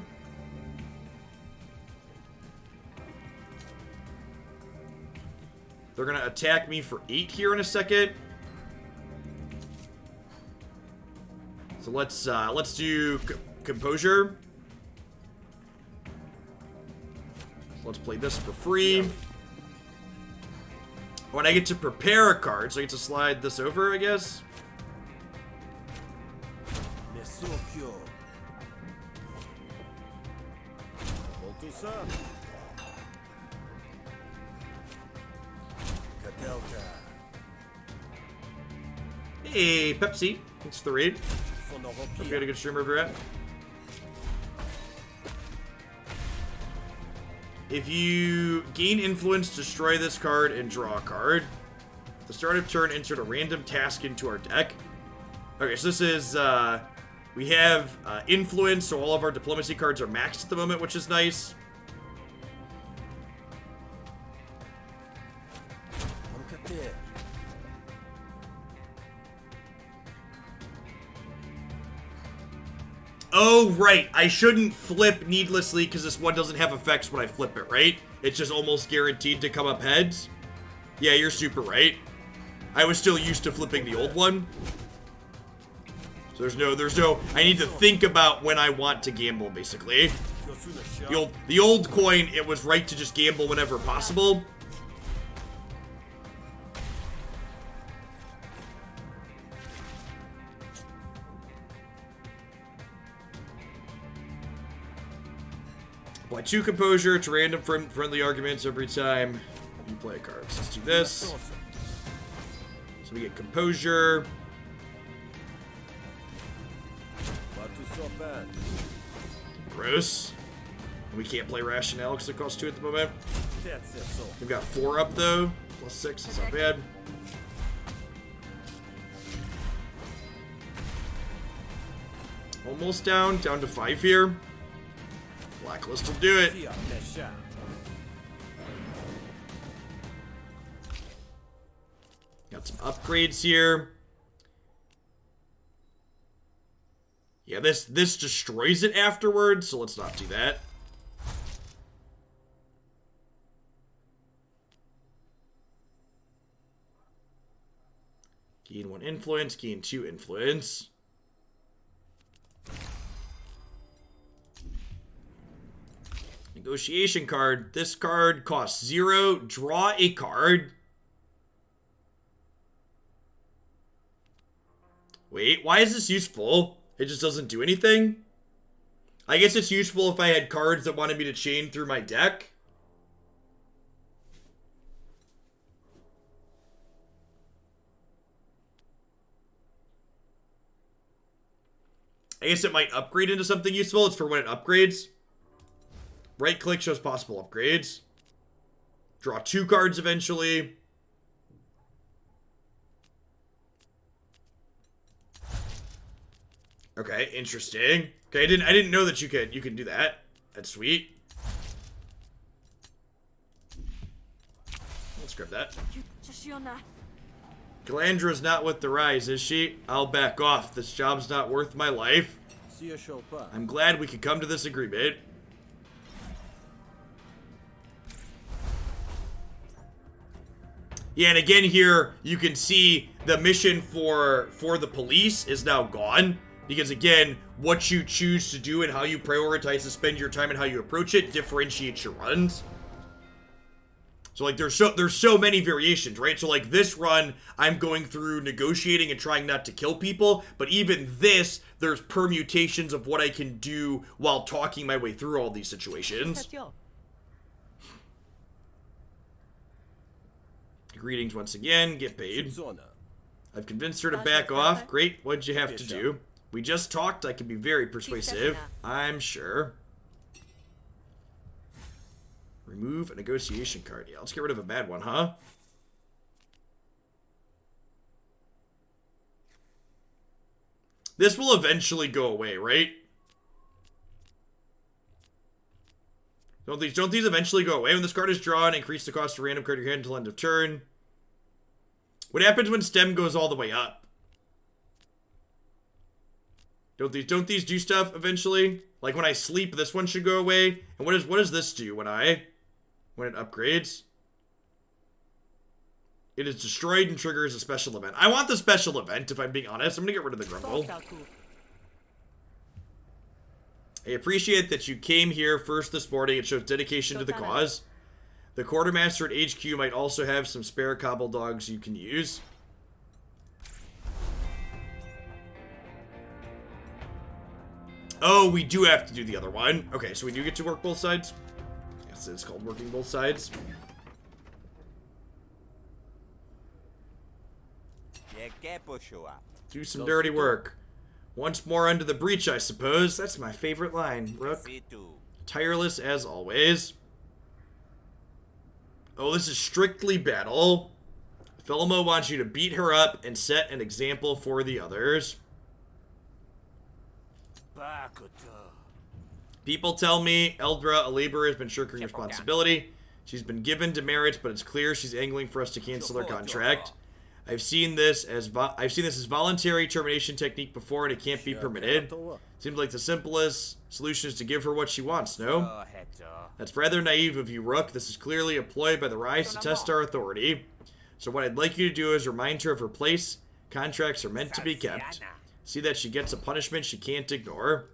They're gonna attack me for 8 here in a second. So let's do composure. So let's play this for free. When I get to prepare a card, so I get to slide this over, I guess. Hey, Pepsi. Thanks for the raid. Hope you had a good stream wherever you're at. If you gain influence, destroy this card and draw a card. At the start of turn, insert a random task into our deck. Okay, so this is, we have influence, so all of our diplomacy cards are maxed at the moment, which is nice. Oh, right. I shouldn't flip needlessly because this one doesn't have effects when I flip it, right? It's just almost guaranteed to come up heads. Yeah, you're super right. I was still used to flipping the old one. So there's no, I need to think about when I want to gamble, basically. The old coin, it was right to just gamble whenever possible. Apply 2 composure to random friendly arguments every time you play a card. So let's do this. So we get composure. Gross. And we can't play rationale because it costs 2 at the moment. We've got 4 up though. Plus 6 is not bad. Almost down to 5 here. Blacklist will do it. Got some upgrades here. Yeah, this destroys it afterwards, so let's not do that. Gain 1 influence, gain 2 influence. Negotiation card. This card costs 0. Draw a card. Wait, why is this useful? It just doesn't do anything? I guess it's useful if I had cards that wanted me to chain through my deck. I guess it might upgrade into something useful. It's for when it upgrades. Right click shows possible upgrades. Draw 2 cards eventually. Okay, interesting. Okay, I didn't know that you can do that. That's sweet. Let's grab that. Galandra's not with the rise, is she? I'll back off. This job's not worth my life. I'm glad we could come to this agreement. Yeah, and again here, you can see the mission for the police is now gone. Because again, what you choose to do and how you prioritize to spend your time and how you approach it differentiates your runs. So like there's so many variations, right? So like this run, I'm going through negotiating and trying not to kill people, but even this, there's permutations of what I can do while talking my way through all these situations. Greetings once again, get paid. I've convinced her to back off. Great, what'd you have to do? We just talked, I can be very persuasive, I'm sure. Remove a negotiation card. Yeah, let's get rid of a bad one, huh? This will eventually go away, right? Don't these eventually go away? When this card is drawn, increase the cost of a random card in your hand until end of turn. What happens when stem goes all the way up? Don't these do stuff eventually? Like when I sleep, this one should go away. And what does this do when it upgrades? It is destroyed and triggers a special event. I want the special event, if I'm being honest. I'm gonna get rid of the grumble. I appreciate that you came here first this morning. It shows dedication to the cause. The quartermaster at HQ might also have some spare cobble dogs you can use. Oh, we do have to do the other one. Okay, so we do get to work both sides. Yes, it's called working both sides. Do some dirty work. Once more under the breach, I suppose. That's my favorite line, Rook. Tireless as always. Oh, this is strictly battle. Thelma wants you to beat her up and set an example for the others. People tell me Eldra, a laborer, has been shirking responsibility. She's been given demerits, but it's clear she's angling for us to cancel her contract. I've seen this as voluntary termination technique before, and it can't be permitted. Seems like the simplest solution is to give her what she wants, no? That's rather naive of you, Rook. This is clearly a ploy by the Rise to test our authority. So what I'd like you to do is remind her of her place. Contracts are meant to be kept. See that she gets a punishment she can't ignore.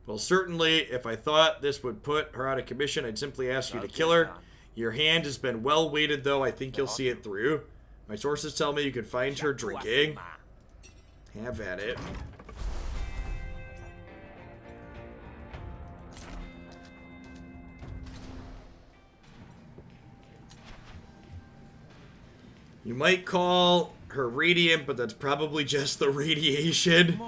Well, certainly, if I thought this would put her out of commission, I'd simply ask you to kill her. Your hand has been well weighted, though. I think you'll see it through. My sources tell me you can find her drinking. Have at it. You might call her radiant, but that's probably just the radiation.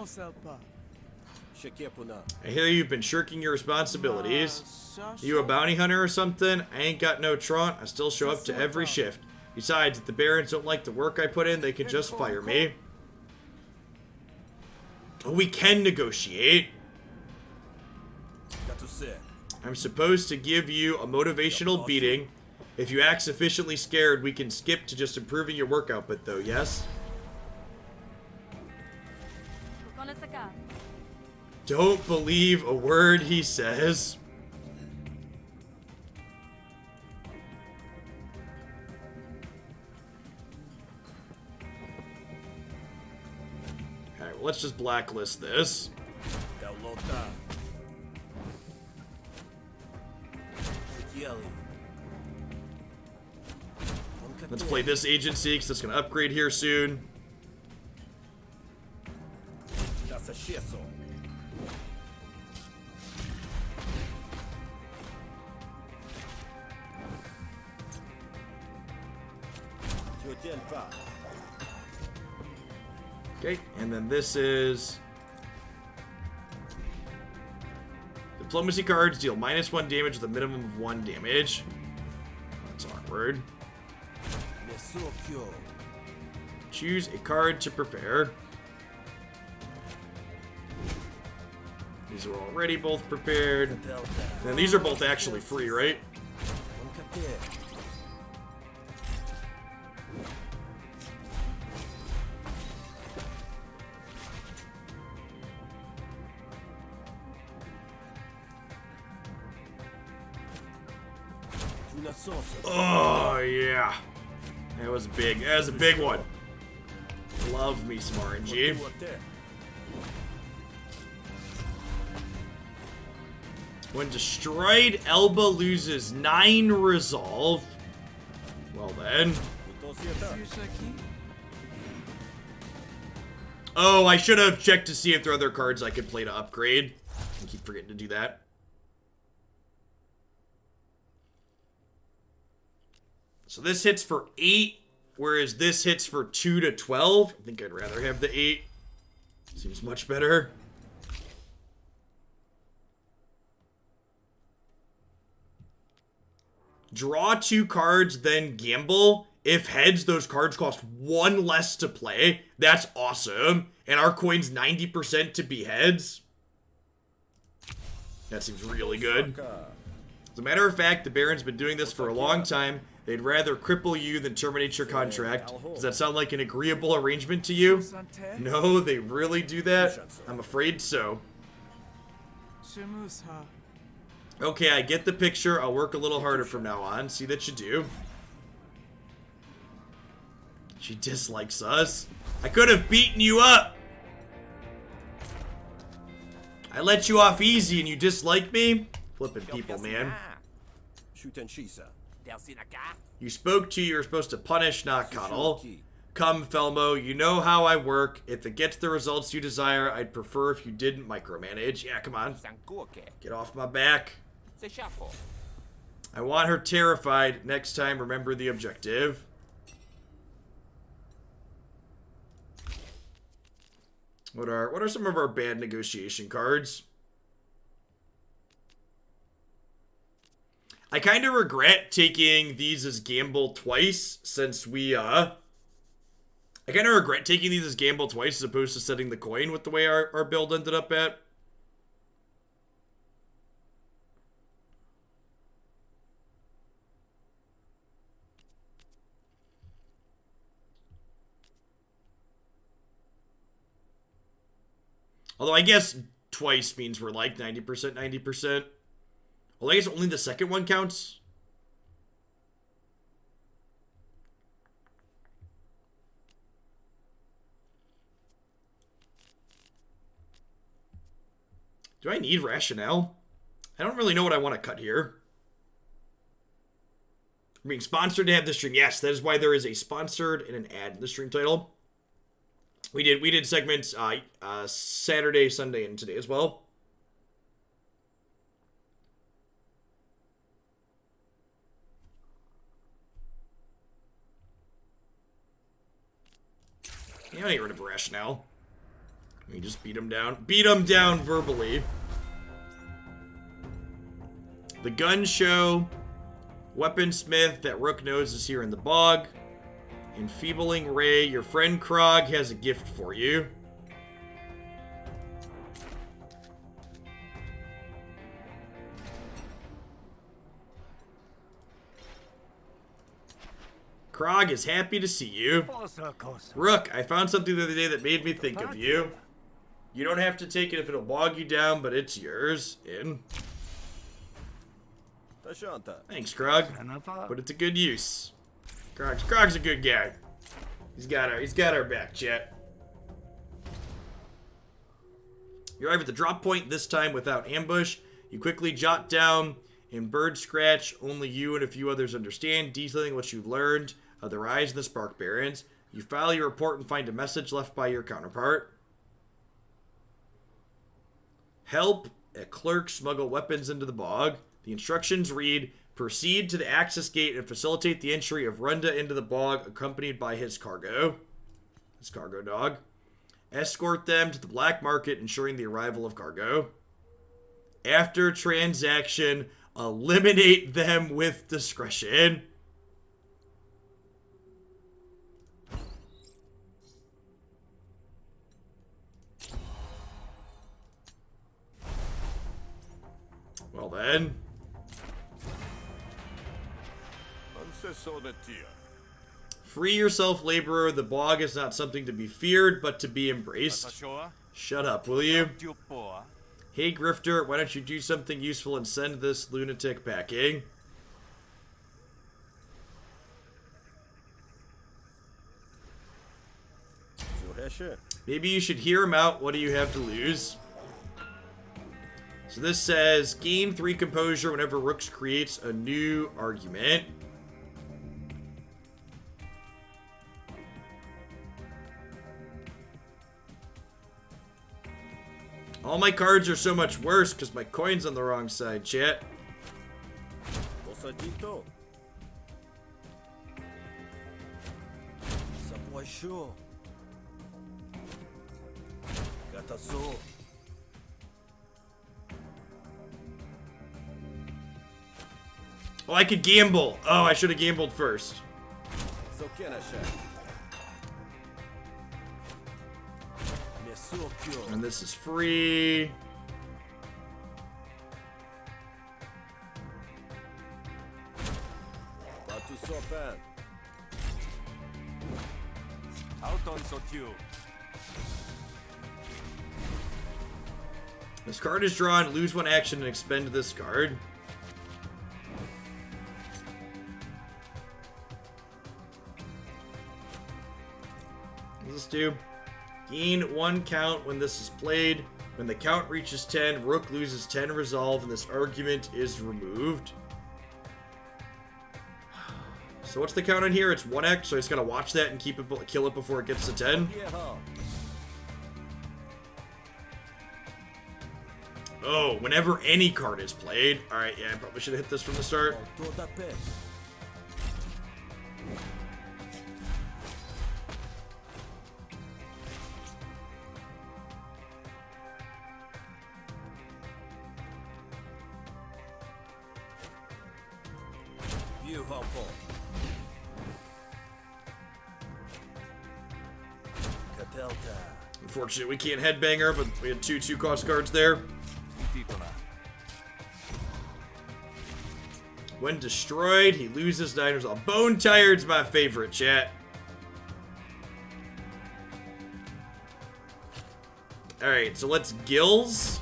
I hear you've been shirking your responsibilities. You a bounty hunter or something? I ain't got no traunt. I still show up to every shift. Besides, if the barons don't like the work I put in, they can just fire me. Oh, we can negotiate. I'm supposed to give you a motivational beating. If you act sufficiently scared, we can skip to just improving your work output, though, yes? Don't believe a word he says. Alright, well, let's just blacklist this. Let's play this agency, because it's going to upgrade here soon. Okay, and then this is... Diplomacy cards deal -1 damage with a minimum of 1 damage. That's awkward. Choose a card to prepare. These are already both prepared. And these are both actually free, right? Oh, yeah. That was big. That was a big one. Love me some RNG. When destroyed, Elba loses 9 resolve. Well then. Oh, I should have checked to see if there are other cards I could play to upgrade. I keep forgetting to do that. So this hits for 8, whereas this hits for 2 to 12. I think I'd rather have the 8. Seems much better. Draw 2 cards, then gamble. If heads, those cards cost 1 less to play. That's awesome. And our coin's 90% to be heads. That seems really good. As a matter of fact, the Baron's been doing this for a long time. They'd rather cripple you than terminate your contract. Does that sound like an agreeable arrangement to you? No, they really do that? I'm afraid so. Okay, I get the picture. I'll work a little harder from now on. See that you do. She dislikes us. I could have beaten you up. I let you off easy and you dislike me? Flippin' people, man. You spoke to, you were supposed to punish, not cuddle. Come, Felmo, you know how I work. If it gets the results you desire, I'd prefer if you didn't micromanage. Yeah, come on. Get off my back. I want her terrified. Next time, remember the objective. What are some of our bad negotiation cards? I kind of regret taking these as gamble twice since we, I kind of regret taking these as gamble twice as opposed to setting the coin with the way our build ended up at. Although I guess twice means we're like 90%, 90%. Well, I guess only the second one counts. Do I need rationale? I don't really know what I want to cut here. I'm being sponsored to have the stream. Yes, that is why there is a sponsored and an ad in the stream title. We did segments Saturday, Sunday, and today as well. Yeah, I don't get rid of rationale. We just beat him down. Beat him down verbally. The gun show. Weaponsmith that Rook knows is here in the bog. Enfeebling Ray, your friend Krog has a gift for you. Krog is happy to see you. Rook, I found something the other day that made me think of you. You don't have to take it if it'll bog you down, but it's yours. In. Thanks, Krog. Put it to good use. Krog's a good guy. He's got our back, chat. You arrive at the drop point, this time without ambush. You quickly jot down in bird scratch, only you and a few others understand, detailing what you've learned of the rise of the Spark Barons. You file your report and find a message left by your counterpart. Help a clerk smuggle weapons into the bog. The instructions read, proceed to the access gate and facilitate the entry of Runda into the bog, accompanied by his cargo. His cargo dog. Escort them to the black market, ensuring the arrival of cargo. After transaction, eliminate them with discretion. Well then. Free yourself, laborer. The bog is not something to be feared, but to be embraced. Shut up, will you? Hey, Grifter, why don't you do something useful and send this lunatic packing? Maybe you should hear him out. What do you have to lose? So this says, gain 3 composure whenever Rooks creates a new argument. All my cards are so much worse because my coin's on the wrong side, chat. Oh, I could gamble. Oh, I should have gambled first. And this is free. This card is drawn, lose 1 action and expend this card. What does this do? Gain 1 count when this is played. When the count reaches 10, Rook loses 10 resolve and this argument is removed. So what's the count on here? It's 1x, so I just gotta watch that and keep it, kill it before it gets to 10. Oh, whenever any card is played. Alright, yeah, I probably should have hit this from the start. Unfortunately, we can't headbanger, but we had 2 2-cost cards there. When destroyed, he loses 9 resolve. Bone Tired's my favorite, chat. Alright, so let's Gills.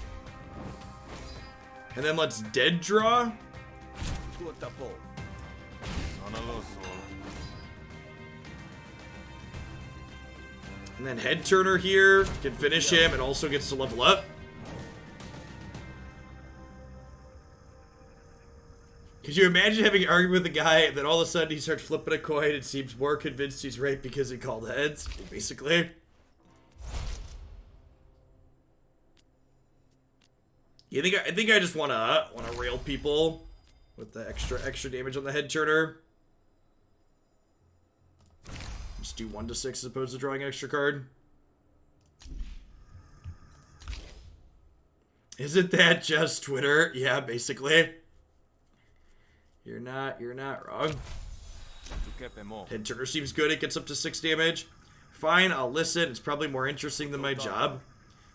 And then let's Dead Draw. And then Head Turner here can finish him and also gets to level up. Could you imagine having an argument with a guy and then all of a sudden he starts flipping a coin and seems more convinced he's right because he called heads, basically. You think I think I just wanna rail people with the extra damage on the Head Turner. Just do 1 to 6 as opposed to drawing an extra card. Isn't that just Twitter? Yeah, basically. You're not wrong. Head Turner seems good. It gets up to 6 damage. Fine, I'll listen. It's probably more interesting than my job.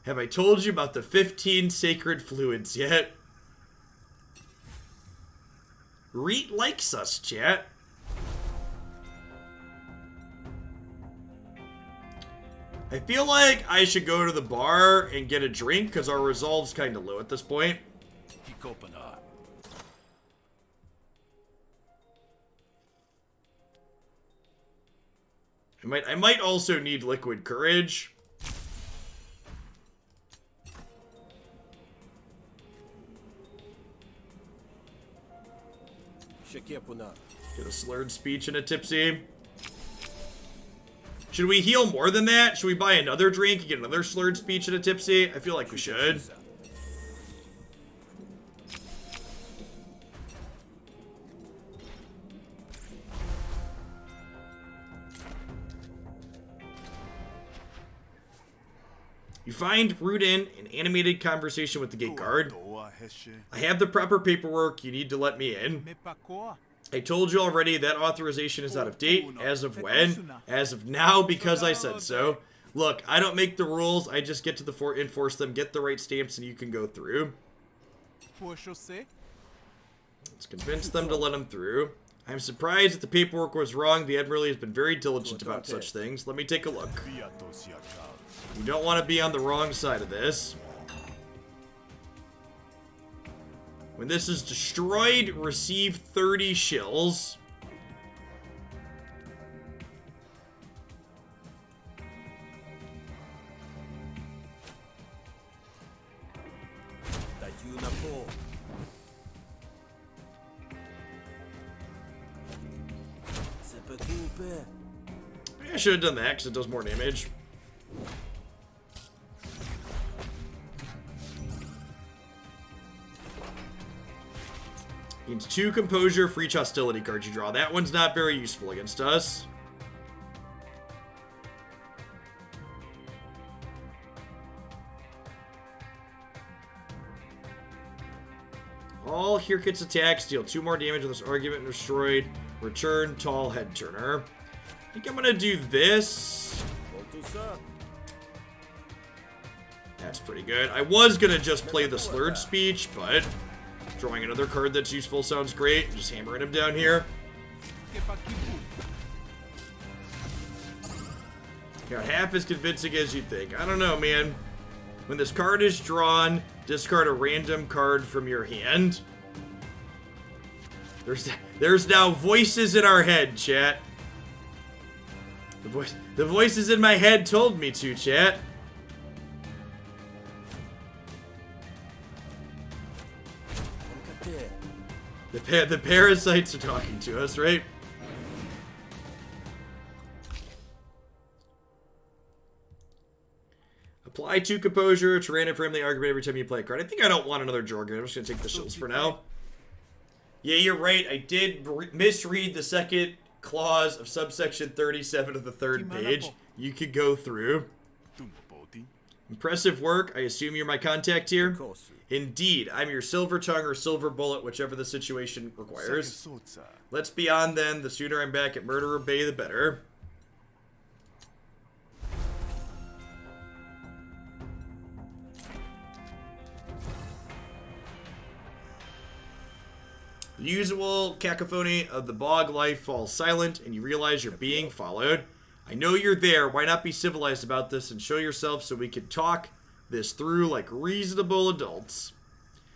Have I told you about the 15 sacred fluids yet? Reet likes us, chat. I feel like I should go to the bar and get a drink because our resolve's kind of low at this point. I might also need liquid courage. Get a slurred speech and a tipsy. Should we heal more than that? Should we buy another drink and get another slurred speech and a tipsy? I feel like we should. You find Rudin in animated conversation with the gate guard. I have the proper paperwork. You need to let me in. I told you already that authorization is out of date. As of when? As of now, because I said so. Look, I don't make the rules. I just get to enforce them, get the right stamps, and you can go through. Let's convince them to let him through. I'm surprised that the paperwork was wrong. The Admiralty has been very diligent about such things. Let me take a look. You don't want to be on the wrong side of this. When this is destroyed, receive 30 shills. Maybe I should have done that because it does more damage. Means 2 composure for each hostility card you draw. That one's not very useful against us. All Hirkit's attacks deal 2 more damage with this argument and destroyed. Return Tall Head Turner. I think I'm gonna do this. That's pretty good. I was gonna just play the slurred speech, but drawing another card that's useful sounds great. Just hammering him down here. Not half as convincing as you'd think. I don't know, man. When this card is drawn, discard a random card from your hand. There's now voices in our head, chat. The voices in my head told me to, chat. The parasites are talking to us, right? Apply 2 composure to random friendly argument every time you play a card. I think I don't want another Jorgen. I'm just going to take the shills for now. Yeah, you're right. I did misread the second clause of subsection 37 of the 3rd page. You could go through. Impressive work. I assume you're my contact here? Indeed. I'm your silver tongue or silver bullet, whichever the situation requires. Let's be on then. The sooner I'm back at Murderer Bay, the better. The usual cacophony of the bog life falls silent, and you realize you're being followed. I know you're there. Why not be civilized about this and show yourself so we can talk this through like reasonable adults?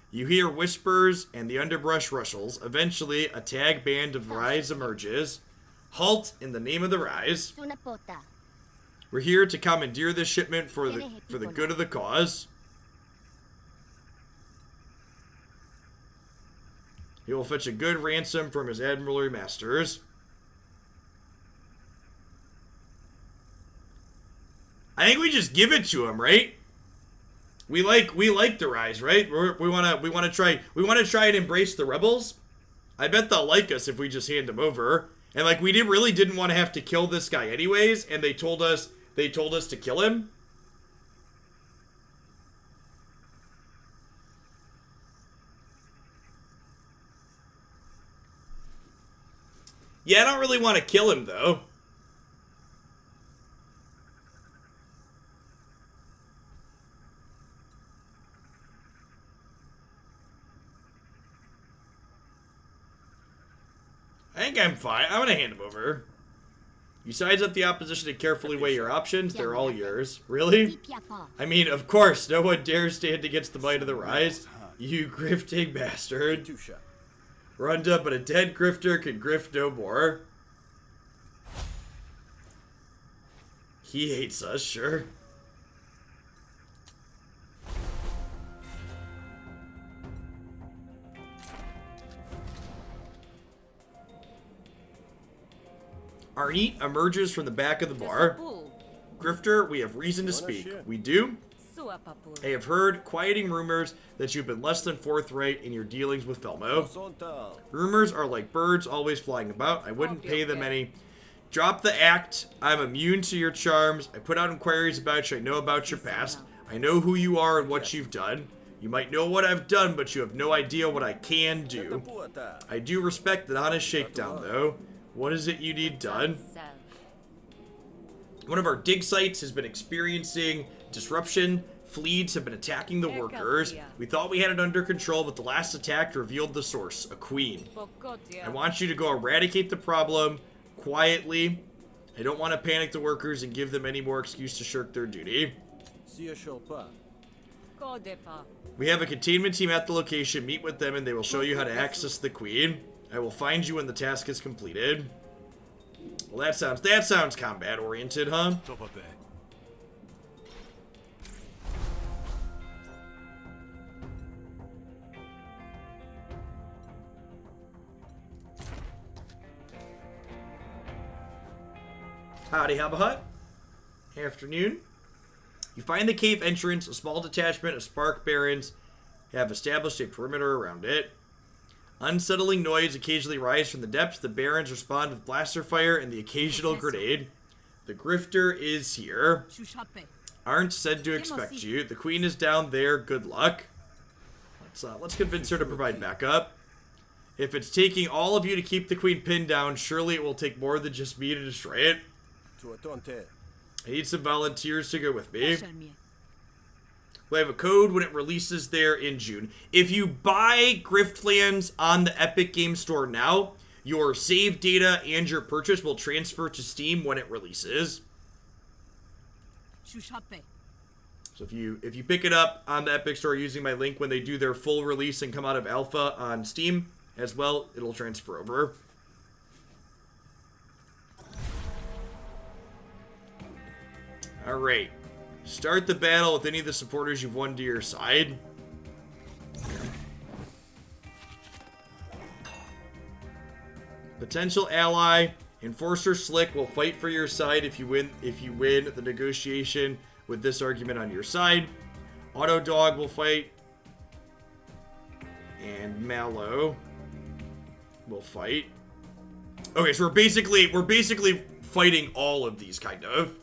You hear whispers and the underbrush rustles. Eventually, a tag band of Rise emerges. Halt in the name of the Rise. We're here to commandeer this shipment for the good of the cause. He will fetch a good ransom from his admiralty masters. I think we just give it to him, right? We like the Rise, right? We wanna try and embrace the rebels. I bet they'll like us if we just hand them over. And like we really didn't want to have to kill this guy anyways, and they told us to kill him. Yeah, I don't really want to kill him, though. I think I'm fine. I'm going to hand him over. You size up the opposition and carefully weigh your options. They're all yours. Really? I mean, of course, no one dares stand against the might of the Rise. You grifting bastard. Runned up, but a dead grifter can grift no more. He hates us, sure. Arneet emerges from the back of the bar. Grifter, we have reason to speak. We do? I have heard quieting rumors that you've been less than forthright in your dealings with Felmo. Rumors are like birds always flying about. I wouldn't pay them any. Drop the act. I'm immune to your charms. I put out inquiries about you. I know about your past. I know who you are and what you've done. You might know what I've done, but you have no idea what I can do. I do respect an honest shakedown, though. What is it you need done? One of our dig sites has been experiencing disruption. Fleets have been attacking the workers. We thought we had it under control, but the last attack revealed the source, a queen. I want you to go eradicate the problem quietly. I don't want to panic the workers and give them any more excuse to shirk their duty. We have a containment team at the location. Meet with them and they will show you how to access the queen. I will find you when the task is completed. Well, that sounds combat oriented, huh? Howdy, Hut. Afternoon. You find the cave entrance. A small detachment of Spark Barons have established a perimeter around it. Unsettling noise occasionally rise from the depths. The Barons respond with blaster fire and the occasional grenade. The Grifter is here. Aren't said to expect you. The Queen is down there. Good luck. Let's convince her to provide backup. If it's taking all of you to keep the Queen pinned down, surely it will take more than just me to destroy it. I need some volunteers to go with me. We have a code when it releases there in June. If you buy Griftlands on the Epic Game Store now, your save data and your purchase will transfer to Steam when it releases. So if you pick it up on the Epic Store using my link when they do their full release and come out of alpha on Steam as well, it'll transfer over. Alright. Start the battle with any of the supporters you've won to your side. Potential ally. Enforcer Slick will fight for your side if you win the negotiation with this argument on your side. Auto Dog will fight. And Mallow will fight. Okay, so we're basically fighting all of these kind of.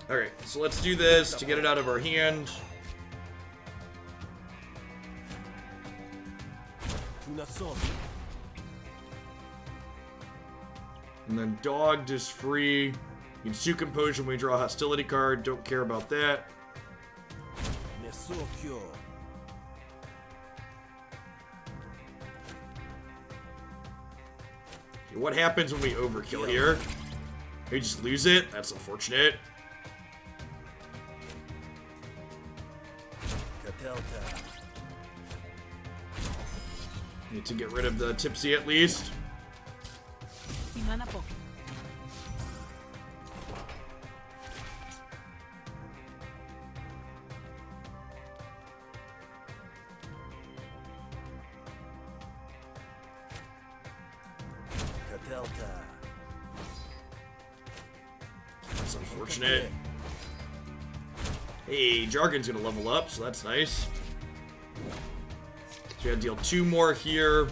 Alright, so let's do this to get it out of our hand. And then Dogged is free. You can sue Composure when we draw a hostility card. Don't care about that. Okay, what happens when we overkill here? We just lose it? That's unfortunate. Need to get rid of the Tipsy at least. That's unfortunate. Hey, Jargon's gonna level up, so that's nice. So we gotta deal 2 more here.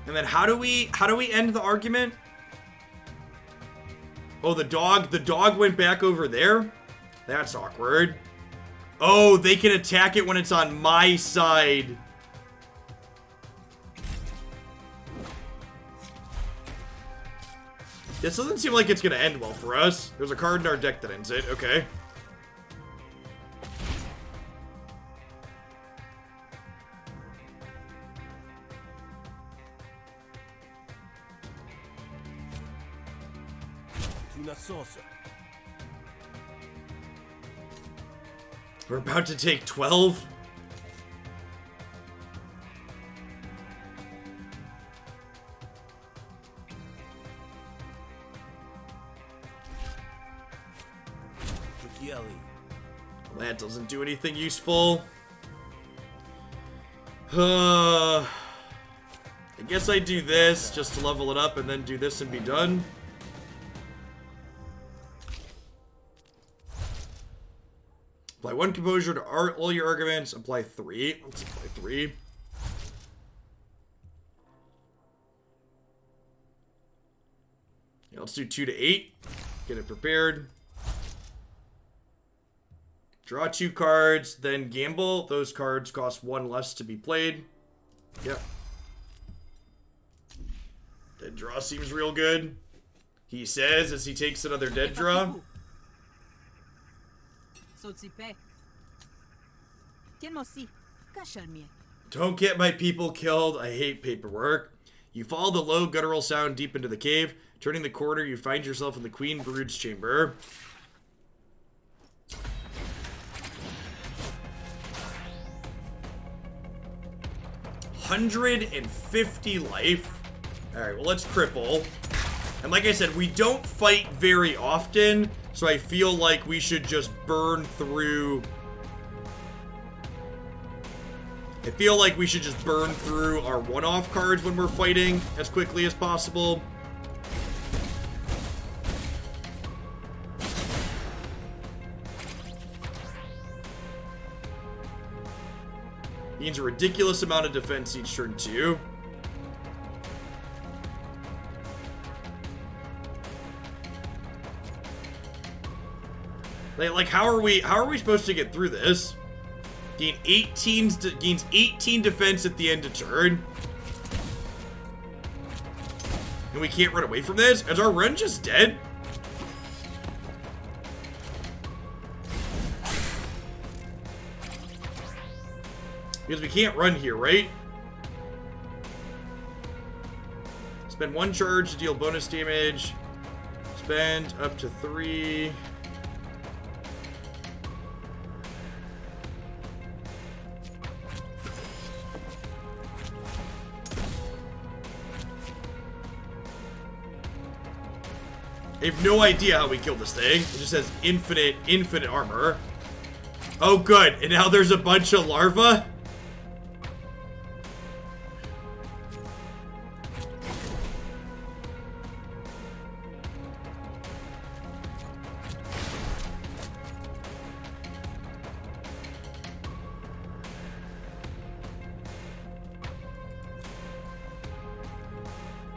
And then how do we end the argument? Oh, the dog went back over there? That's awkward. Oh, they can attack it when it's on my side. This doesn't seem like it's gonna end well for us. There's a card in our deck that ends it. Okay. We're about to take 12. Well, that doesn't do anything useful. I guess I do this just to level it up and then do this and be done. Apply 1 composure to all your arguments. Apply 3. Let's apply 3. Yeah, let's do 2 to 8. Get it prepared. Draw 2 cards, then gamble. Those cards cost 1 less to be played. Yep. Dead draw seems real good. He says as he takes another dead draw. Don't get my people killed. I hate paperwork. You follow the low guttural sound deep into the cave. Turning the corner, you find yourself in the Queen Brood's chamber. $150 life. Alright, well, let's cripple. And like I said, we don't fight very often, so I feel like we should just burn through... I feel like we should just burn through our one-off cards when we're fighting as quickly as possible. Means a ridiculous amount of defense each turn too. Like how are we supposed to get through this? Gains 18 defense at the end of turn. And we can't run away from this? Is our run just dead? Because we can't run here, right? Spend 1 charge to deal bonus damage. Spend up to 3. I have no idea how we kill this thing. It just has infinite armor. Oh, good. And now there's a bunch of larvae?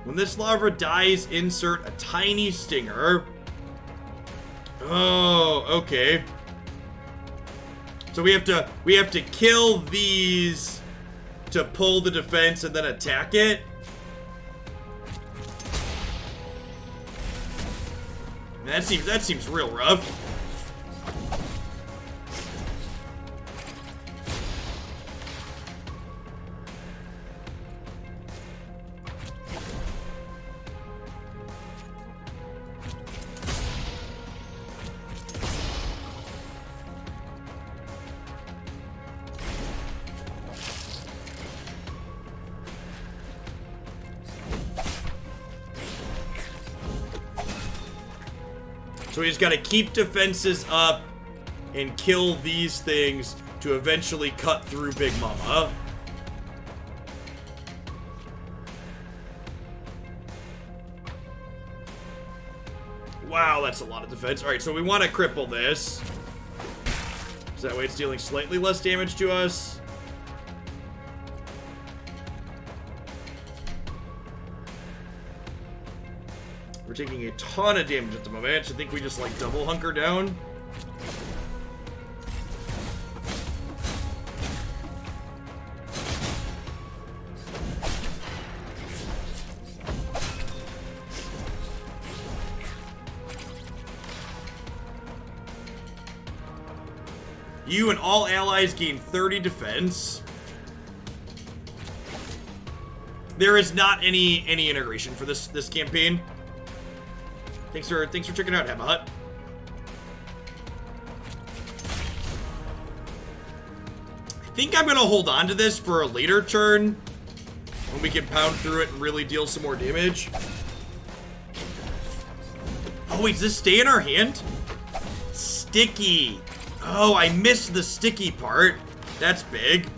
When this larva dies, insert a tiny stinger. Oh, okay. So we have to kill these to pull the defense and then attack it. That seems real rough. So we just gotta keep defenses up and kill these things to eventually cut through Big Mama. Wow, that's a lot of defense. Alright, so we want to cripple this. So that way it's dealing slightly less damage to us. We're taking a ton of damage at the moment, so I think we just, like, double hunker down. You and all allies gain 30 defense. There is not any integration for this campaign. Thanks for checking out, Hamma Hut. I think I'm gonna hold on to this for a later turn when we can pound through it and really deal some more damage. Oh wait, does this stay in our hand? Sticky. Oh, I missed the sticky part. That's big.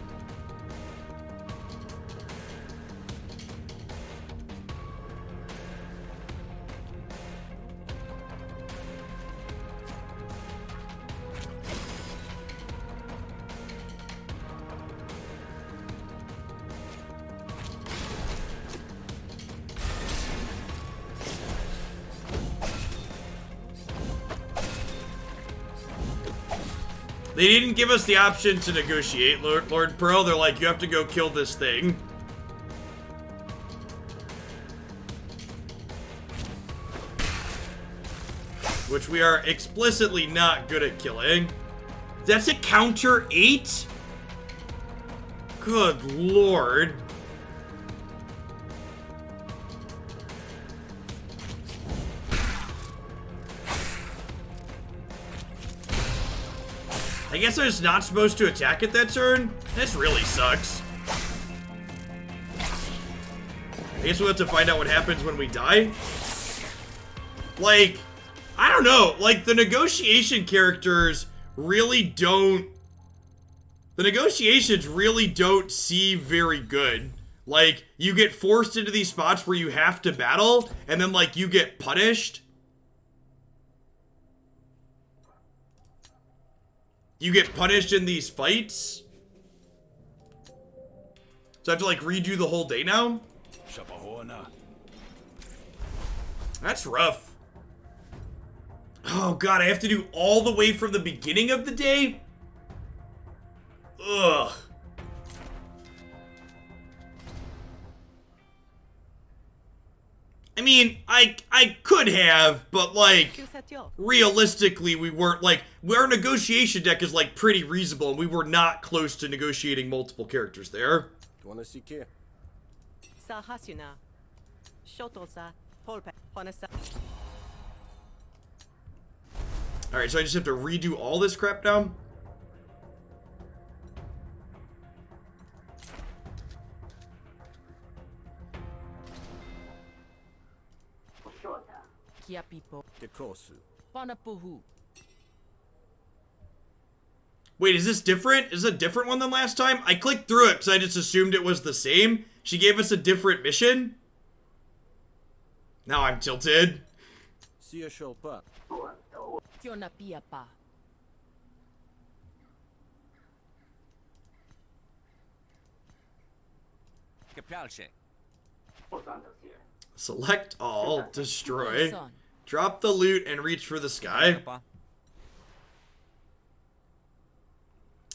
They didn't give us the option to negotiate, Lord Pearl. They're like, you have to go kill this thing. Which we are explicitly not good at killing. That's a counter 8? Good lord. I guess I was not supposed to attack it that turn? This really sucks. I guess we'll have to find out what happens when we die. Like, I don't know. Like, the negotiation characters really don't... The negotiations really don't seem very good. Like, you get forced into these spots where you have to battle, and then, like, you get punished. You get punished in these fights. So I have to, like, redo the whole day now? That's rough. Oh, God, I have to do all the way from the beginning of the day? Ugh. I mean, I could have, but, like, realistically, we weren't, like, our negotiation deck is, like, pretty reasonable, and we were not close to negotiating multiple characters there. Alright, so I just have to redo all this crap now? Wait, is this different? Is it a different one than last time? I clicked through it because I just assumed it was the same. She gave us a different mission. Now I'm tilted. Select all, destroy, drop the loot, and reach for the sky.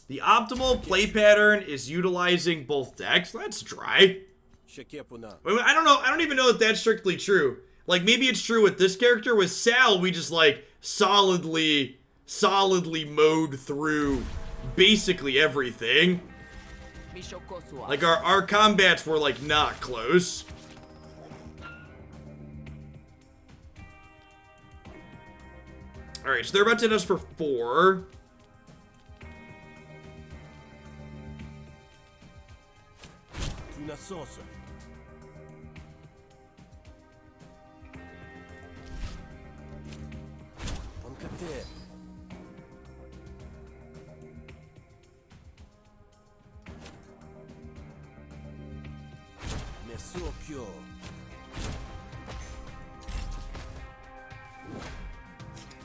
The optimal play pattern is utilizing both decks. That's dry. I don't know. I don't even know if that's strictly true. Like, maybe it's true with this character. With Sal, we just, like, solidly mowed through basically everything. Like, our combats were, like, not close. Alright, so they're about to hit us for 4.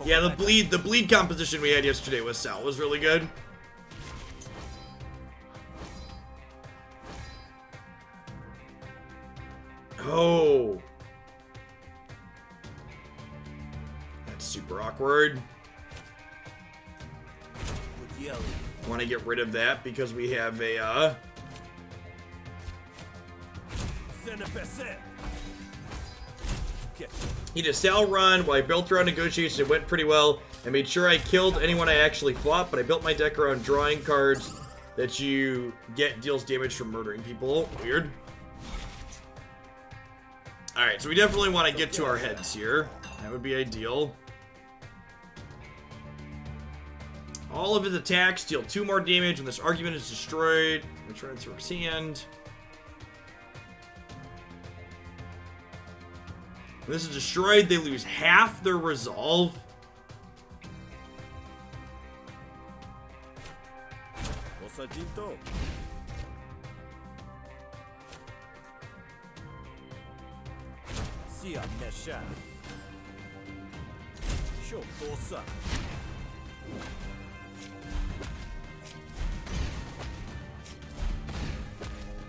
Yeah, the bleed composition we had yesterday with Sal was really good. Oh. That's super awkward. Want to get rid of that because we have a He did a Sal run while I built around negotiations. It went pretty well. I made sure I killed anyone I actually fought, but I built my deck around drawing cards that you get deals damage from murdering people. Weird. Alright, so we definitely want to get to our heads here. That would be ideal. All of his attacks deal 2 more damage when this argument is destroyed. Return to his hand. When this is destroyed, they lose half their resolve.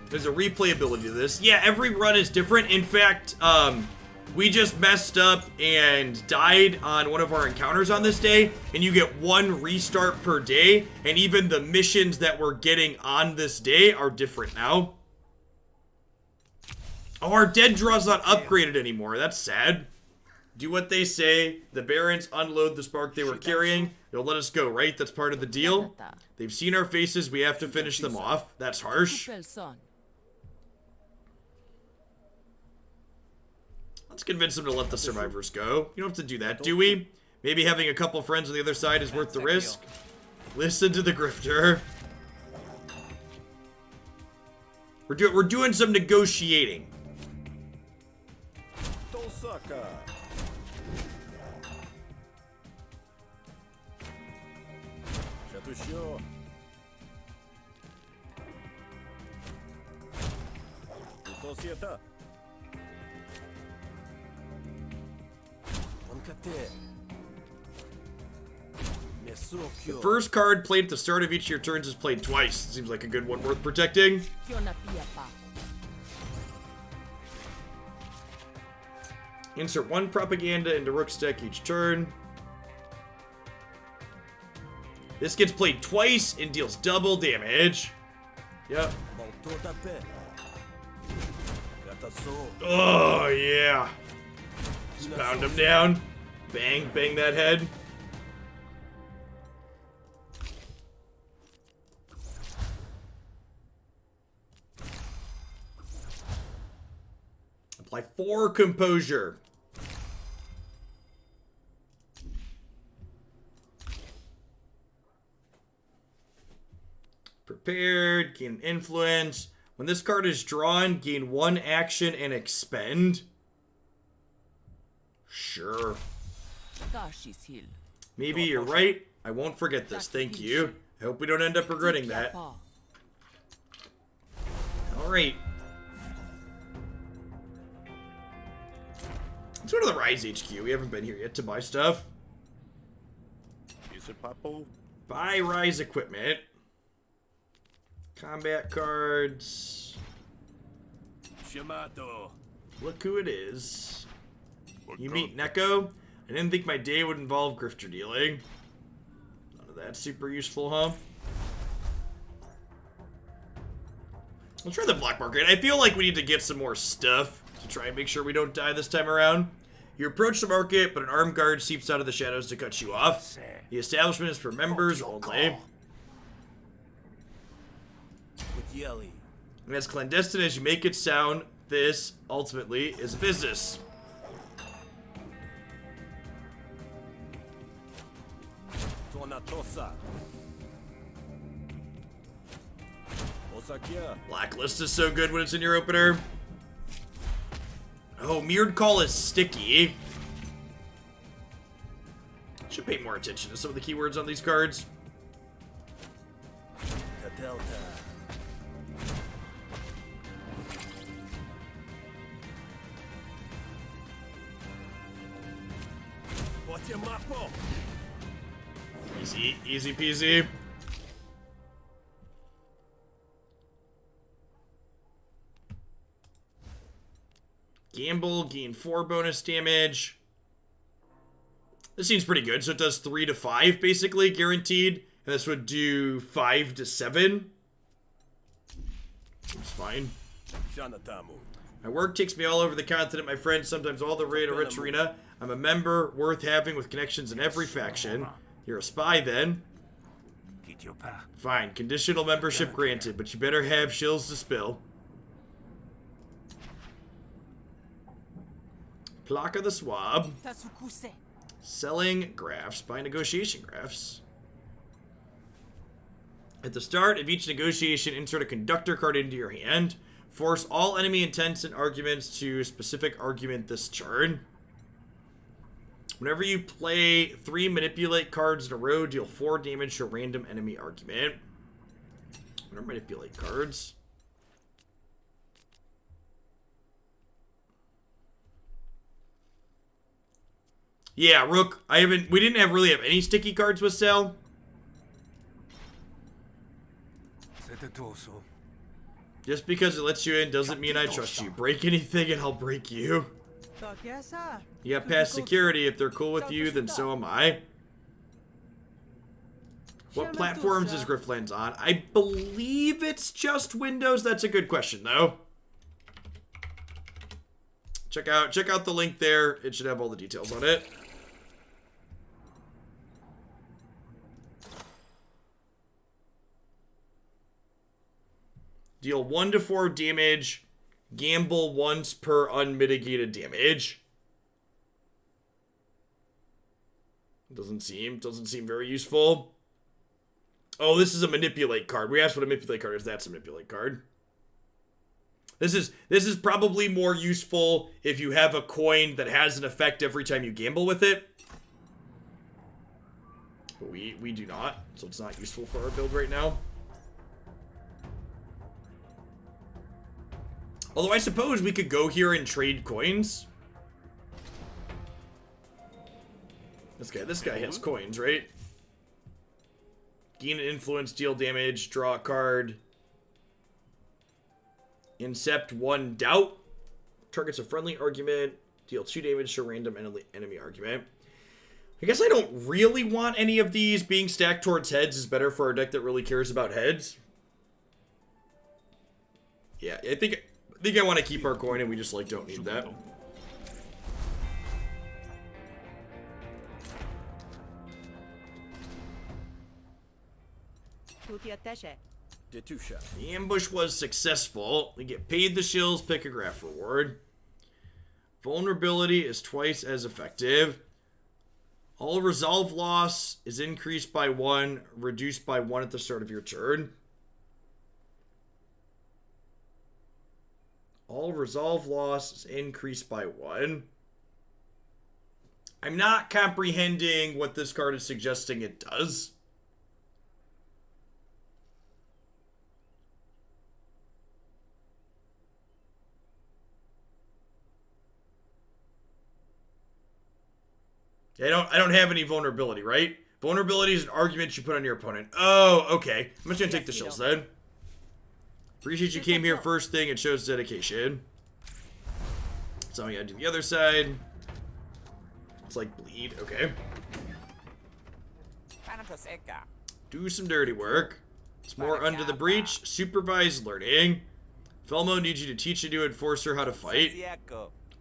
There's a replayability to this. Yeah, every run is different. In fact, we just messed up and died on one of our encounters on this day, and you get 1 restart per day, and even the missions that we're getting on this day are different now. Oh, our dead draw's not upgraded anymore. That's sad. Do what they say. The Barons unload the spark they were carrying. They'll let us go, right? That's part of the deal. They've seen our faces. We have to finish them off. That's harsh. Let's convince them to let the survivors go. You don't have to do that, do we? Maybe having a couple friends on the other side is worth the risk. Listen to the grifter. We're doing some negotiating. The first card played at the start of each of your turns is played twice. Seems like a good one worth protecting. Insert 1 propaganda into Rook's deck each turn. This gets played twice and deals double damage. Yep. Oh, yeah. Just pound him down. Bang, bang that head. Apply 4 composure. Prepared, gain influence. When this card is drawn, gain 1 action and expend. Sure. Maybe you're right. I won't forget this. Thank you. I hope we don't end up regretting that. Alright. Let's go to the Rise HQ. We haven't been here yet to buy stuff. Buy Rise equipment. Combat cards. Look who it is. You meet Neko? I didn't think my day would involve grifter dealing. None of that's super useful, huh? Let's try the black market. I feel like we need to get some more stuff to try and make sure we don't die this time around. You approach the market, but an armed guard seeps out of the shadows to cut you off. The establishment is for members only. And as clandestine as you make it sound, this, ultimately, is a business. Blacklist is so good when it's in your opener. Oh, Mirrored Call is sticky. Should pay more attention to some of the keywords on these cards. Easy, easy peasy. Gamble, gain 4 bonus damage. This seems pretty good. So it does 3 to 5, basically, guaranteed. And this would do 5 to 7. Seems fine. My work takes me all over the continent, my friend. Sometimes all the way to Rich Arena. I'm a member worth having with connections in every faction. You're a spy, then. Fine. Conditional membership granted, but you better have shills to spill. Plaka the Swab. Selling graphs. Buy negotiation graphs. At the start of each negotiation, insert a conductor card into your hand. Force all enemy intents and arguments to specific argument this turn. Whenever you play 3 manipulate cards in a row, deal 4 damage to a random enemy argument. What are manipulate cards? Yeah, Rook. We didn't really have any sticky cards with sale. Just because it lets you in doesn't mean I trust you. Break anything and I'll break you. You got past security. If they're cool with you, then so am I. What platforms is Griftlands on? I believe it's just Windows. That's a good question, though. Check out the link there. It should have all the details on it. Deal 1 to 4 damage. Gamble once per unmitigated damage. Doesn't seem very useful. Oh, this is a manipulate card. We asked what a manipulate card is. That's a manipulate card. This is probably more useful if you have a coin that has an effect every time you gamble with it. But we do not, so it's not useful for our build right now. Although I suppose we could go here and trade coins. This guy has coins, right? Gain an influence, deal damage, draw a card. Incept 1 doubt. Targets a friendly argument. Deal 2 damage to random enemy argument. I guess I don't really want any of these. Being stacked towards heads is better for a deck that really cares about heads. Yeah, I think I want to keep our coin and we just like don't need that. The ambush was successful. We get paid the shills, pick a graph reward. Vulnerability is twice as effective. All resolve loss is increased by 1, reduced by 1 at the start of your turn. All resolve loss is increased by 1. I'm not comprehending what this card is suggesting it does. I don't have any vulnerability, right? Vulnerability is an argument you put on your opponent. Oh, okay. I'm just gonna take the shills then. Appreciate you came here first thing. It shows dedication. So I gotta do the other side. It's like bleed. Okay. Do some dirty work. It's more under the breach. Supervised learning. Felmo needs you to teach a new enforcer how to fight.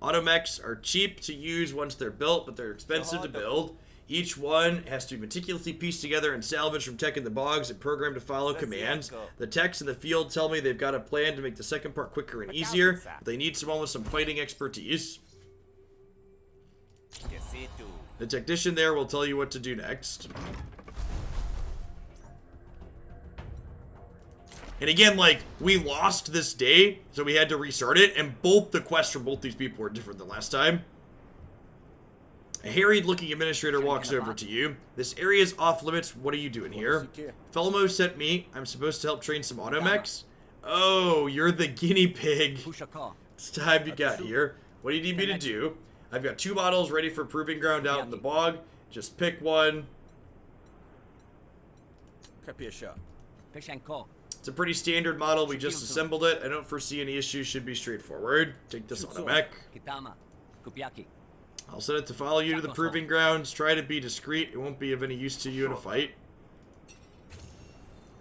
Automechs are cheap to use once they're built, but they're expensive to build. Each one has to be meticulously pieced together and salvaged from tech in the bogs and programmed to follow commands. The techs in the field tell me they've got a plan to make the second part quicker and easier, but they need someone with some fighting expertise. The technician there will tell you what to do next. And again, like, we lost this day, so we had to restart it, and both the quests from both these people were different than last time. A harried-looking administrator walks over to you. This area is off limits. What are you doing here? Felmo sent me. I'm supposed to help train some automechs. Oh, you're the guinea pig. It's time you got here. What do you need me to do? I've got 2 models ready for proving ground out in the bog. Just pick one. It's a pretty standard model. We just assembled it. I don't foresee any issues. Should be straightforward. Take this automech. I'll set it to follow you to the proving grounds. Try to be discreet. It won't be of any use to you in a fight.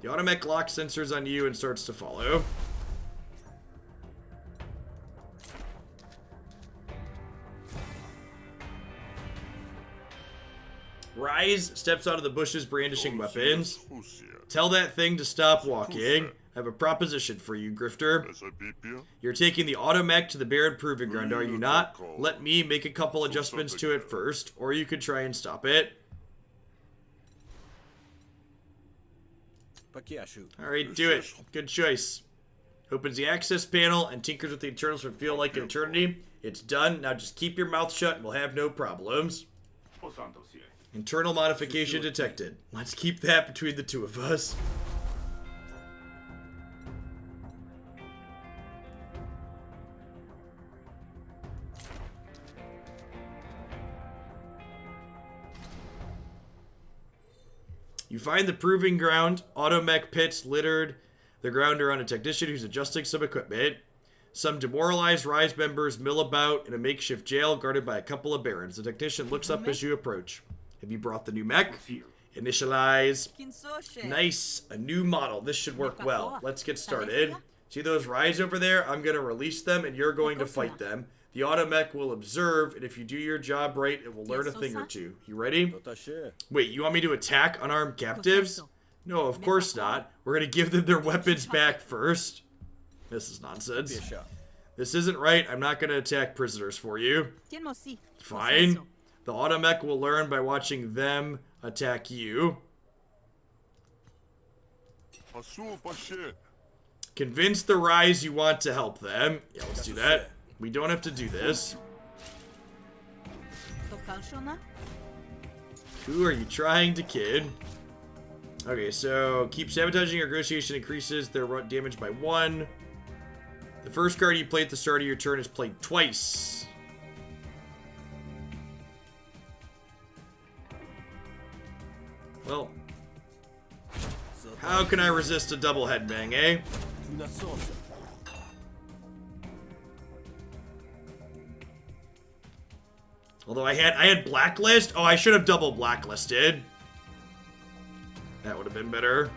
The automech locks sensors on you and starts to follow. Rise steps out of the bushes brandishing weapons. Tell that thing to stop walking. I have a proposition for you, Grifter. You're taking the automech to the Baron Proving Ground, are you not? Let me make a couple adjustments to it first, or you could try and stop it. Alright, do it. Good choice. Opens the access panel and tinkers with the internals for feel like an eternity. It's done. Now just keep your mouth shut and we'll have no problems. Internal modification detected. Let's keep that between the two of us. You find the proving ground. Automech pits littered the ground around a technician who's adjusting some equipment. Some demoralized Rise members mill about in a makeshift jail guarded by a couple of barons. The technician looks up as you approach. Have you brought the new mech? Initialize. Nice. A new model. This should work well. Let's get started. See those Rise over there? I'm going to release them, and you're going to fight them. The automech will observe, and if you do your job right, it will learn a thing or two. You ready? Wait, you want me to attack unarmed captives? No, of course not. We're going to give them their weapons back first. This is nonsense. This isn't right. I'm not going to attack prisoners for you. Fine. The automech will learn by watching them attack you. Convince the Rise you want to help them. Yeah, let's do that. We don't have to do this. Who are you trying to kid? Okay, so keep sabotaging your negotiation increases their damage by 1. The first card you play at the start of your turn is played twice. Well, how can I resist a double headbang, eh? Although I had blacklist. Oh, I should have double blacklisted. That would have been better.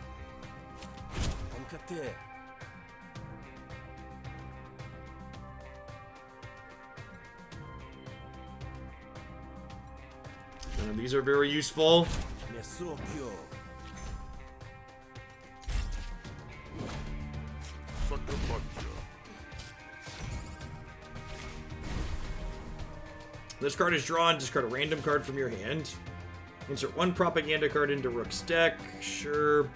None of these are very useful. This card is drawn. Discard a random card from your hand. Insert 1 propaganda card into Rook's deck. Sure.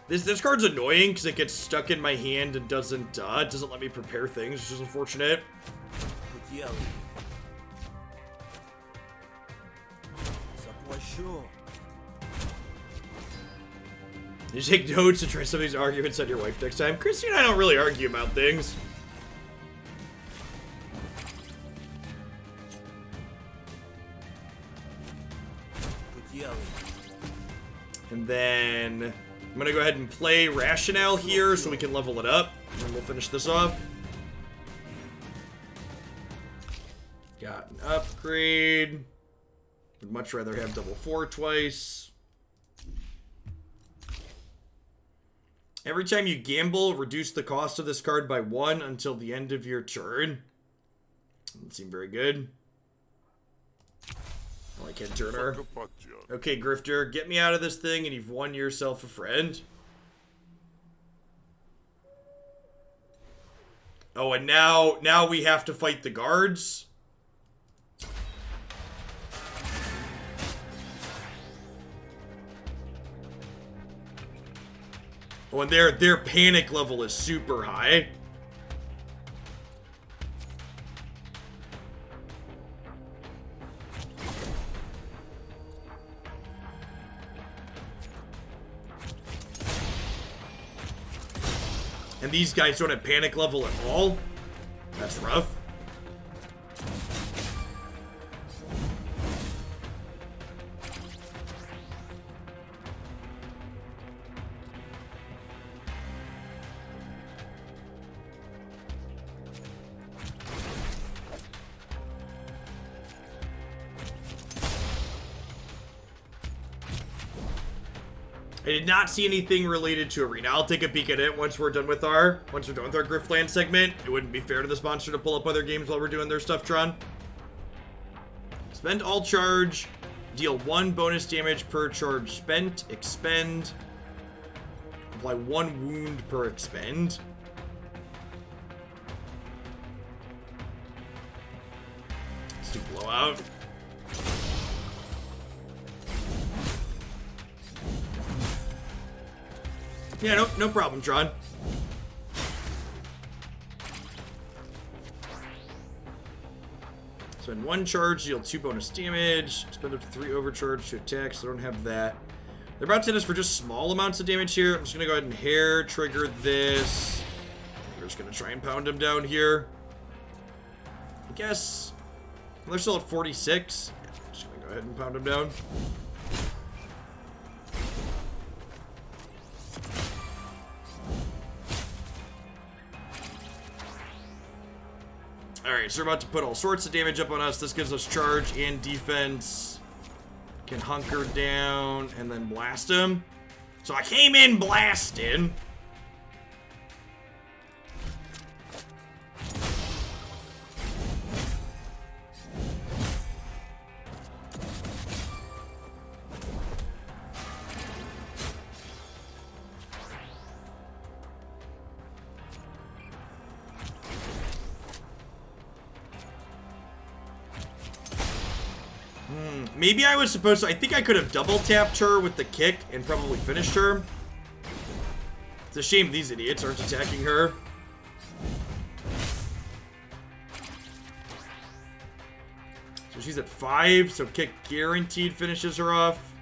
This card's annoying because it gets stuck in my hand and doesn't let me prepare things, which is unfortunate. You take notes to try some of these arguments on your wife next time. Christy and I don't really argue about things. And then I'm going to go ahead and play Rationale here so we can level it up. And then we'll finish this off. Got an upgrade. Would much rather have double 4 twice. Every time you gamble, reduce the cost of this card by 1 until the end of your turn. Doesn't seem very good. I like Head Turner. Okay, Grifter, get me out of this thing and you've won yourself a friend. Oh, and now we have to fight the guards. Oh, and their panic level is super high. And these guys don't have panic level at all. That's rough. I did not see anything related to Arena. I'll take a peek at it once we're done with our Griftlands segment. It wouldn't be fair to the sponsor to pull up other games while we're doing their stuff, Tron. Spend all charge. Deal 1 bonus damage per charge spent. Expend. Apply 1 wound per expend. Let's do blowout. Yeah, no problem, Tron. Spend 1 charge, deal 2 bonus damage. Spend up to 3 overcharge to attack, so I don't have that. They're about to hit us for just small amounts of damage here. I'm just going to go ahead and hair trigger this. We're just going to try and pound them down here. I guess. Well, they're still at 46. I'm just going to go ahead and pound them down. Alright, so we're about to put all sorts of damage up on us. This gives us charge and defense. Can hunker down and then blast him. So I came in blasting. Maybe I was supposed to... I think I could have double tapped her with the kick and probably finished her. It's a shame these idiots aren't attacking her. So she's at 5, so kick guaranteed finishes her off.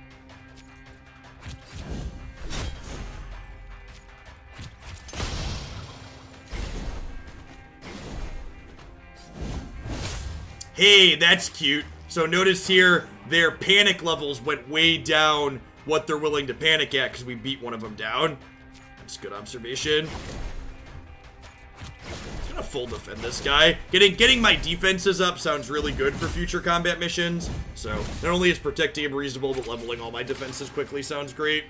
Hey, that's cute. So notice here, their panic levels went way down what they're willing to panic at because we beat one of them down. That's a good observation. I'm gonna full defend this guy. Getting my defenses up sounds really good for future combat missions. So not only is protecting him reasonable, but leveling all my defenses quickly sounds great.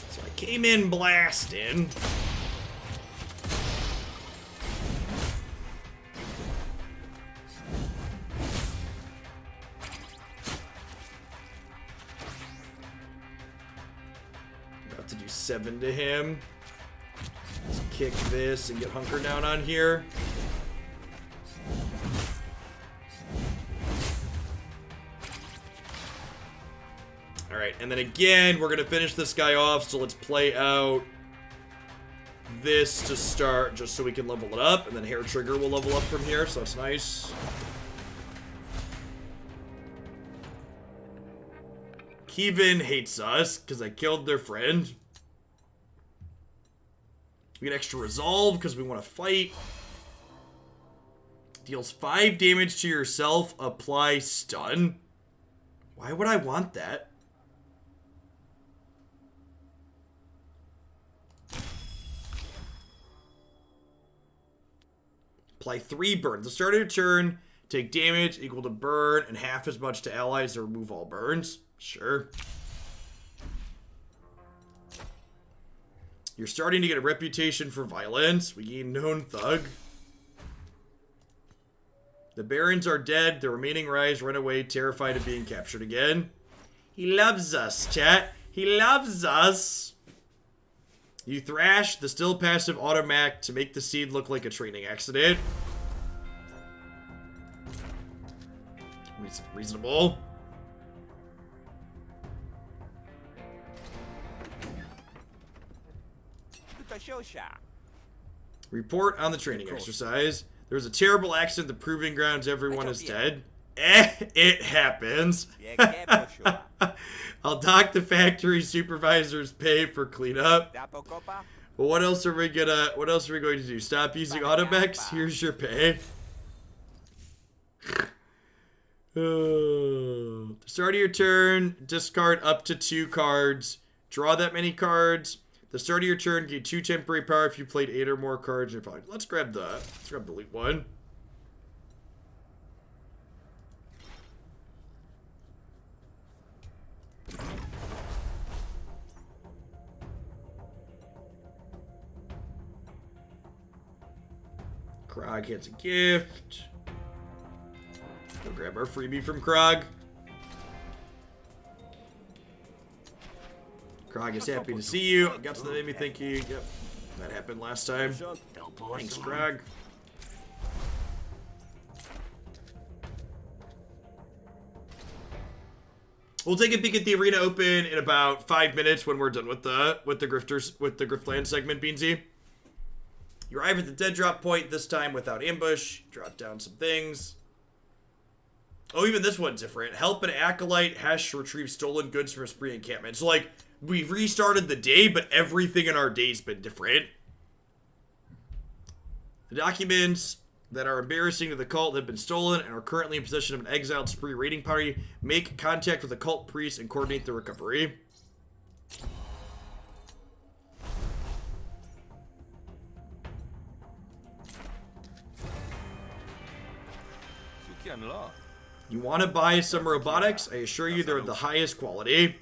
So I came in blasting. To do 7 to him. Let's kick this and get hunker down on here. Alright, and then again, we're gonna finish this guy off, so let's play out this to start, just so we can level it up, and then hair trigger will level up from here, so that's nice. Kevin hates us because I killed their friend. We get extra resolve because we want to fight. Deals 5 damage to yourself. Apply stun. Why would I want that? Apply 3 burns. The start of your turn, take damage equal to burn and half as much to allies to remove all burns. Sure. You're starting to get a reputation for violence. We gain known thug. The barons are dead. The remaining rise run away, terrified of being captured again. He loves us, chat. He loves us. You thrash the still passive automac to make the seed look like a training accident. Reasonable. Report on the training exercise. There was a terrible accident at the proving grounds. Everyone is dead. It happens. I'll dock the factory supervisor's pay for cleanup. But what else are we going to do? Stop using automex? Here's your pay. Start of your turn, discard up to 2 cards. Draw that many cards. The start of your turn, get 2 temporary power if you played 8 or more cards in your pocket. Let's grab the elite one. Krog gets a gift. Go grab our freebie from Krog. Krog is happy to see you. Got something that made me thank you. Yep, that happened last time. Thanks, Krog. We'll take a peek at the arena open in about 5 minutes when we're done with the Griftlands segment, Beansy. You arrive at the dead drop point, this time without ambush. Drop down some things. Oh, even this one's different. Help an acolyte hash retrieve stolen goods from a spree encampment. So, like, we've restarted the day, but everything in our day's been different. The documents that are embarrassing to the cult have been stolen and are currently in possession of an exiled spree raiding party. Make contact with the cult priest and coordinate the recovery. You want to buy some robotics? I assure you they're the highest quality.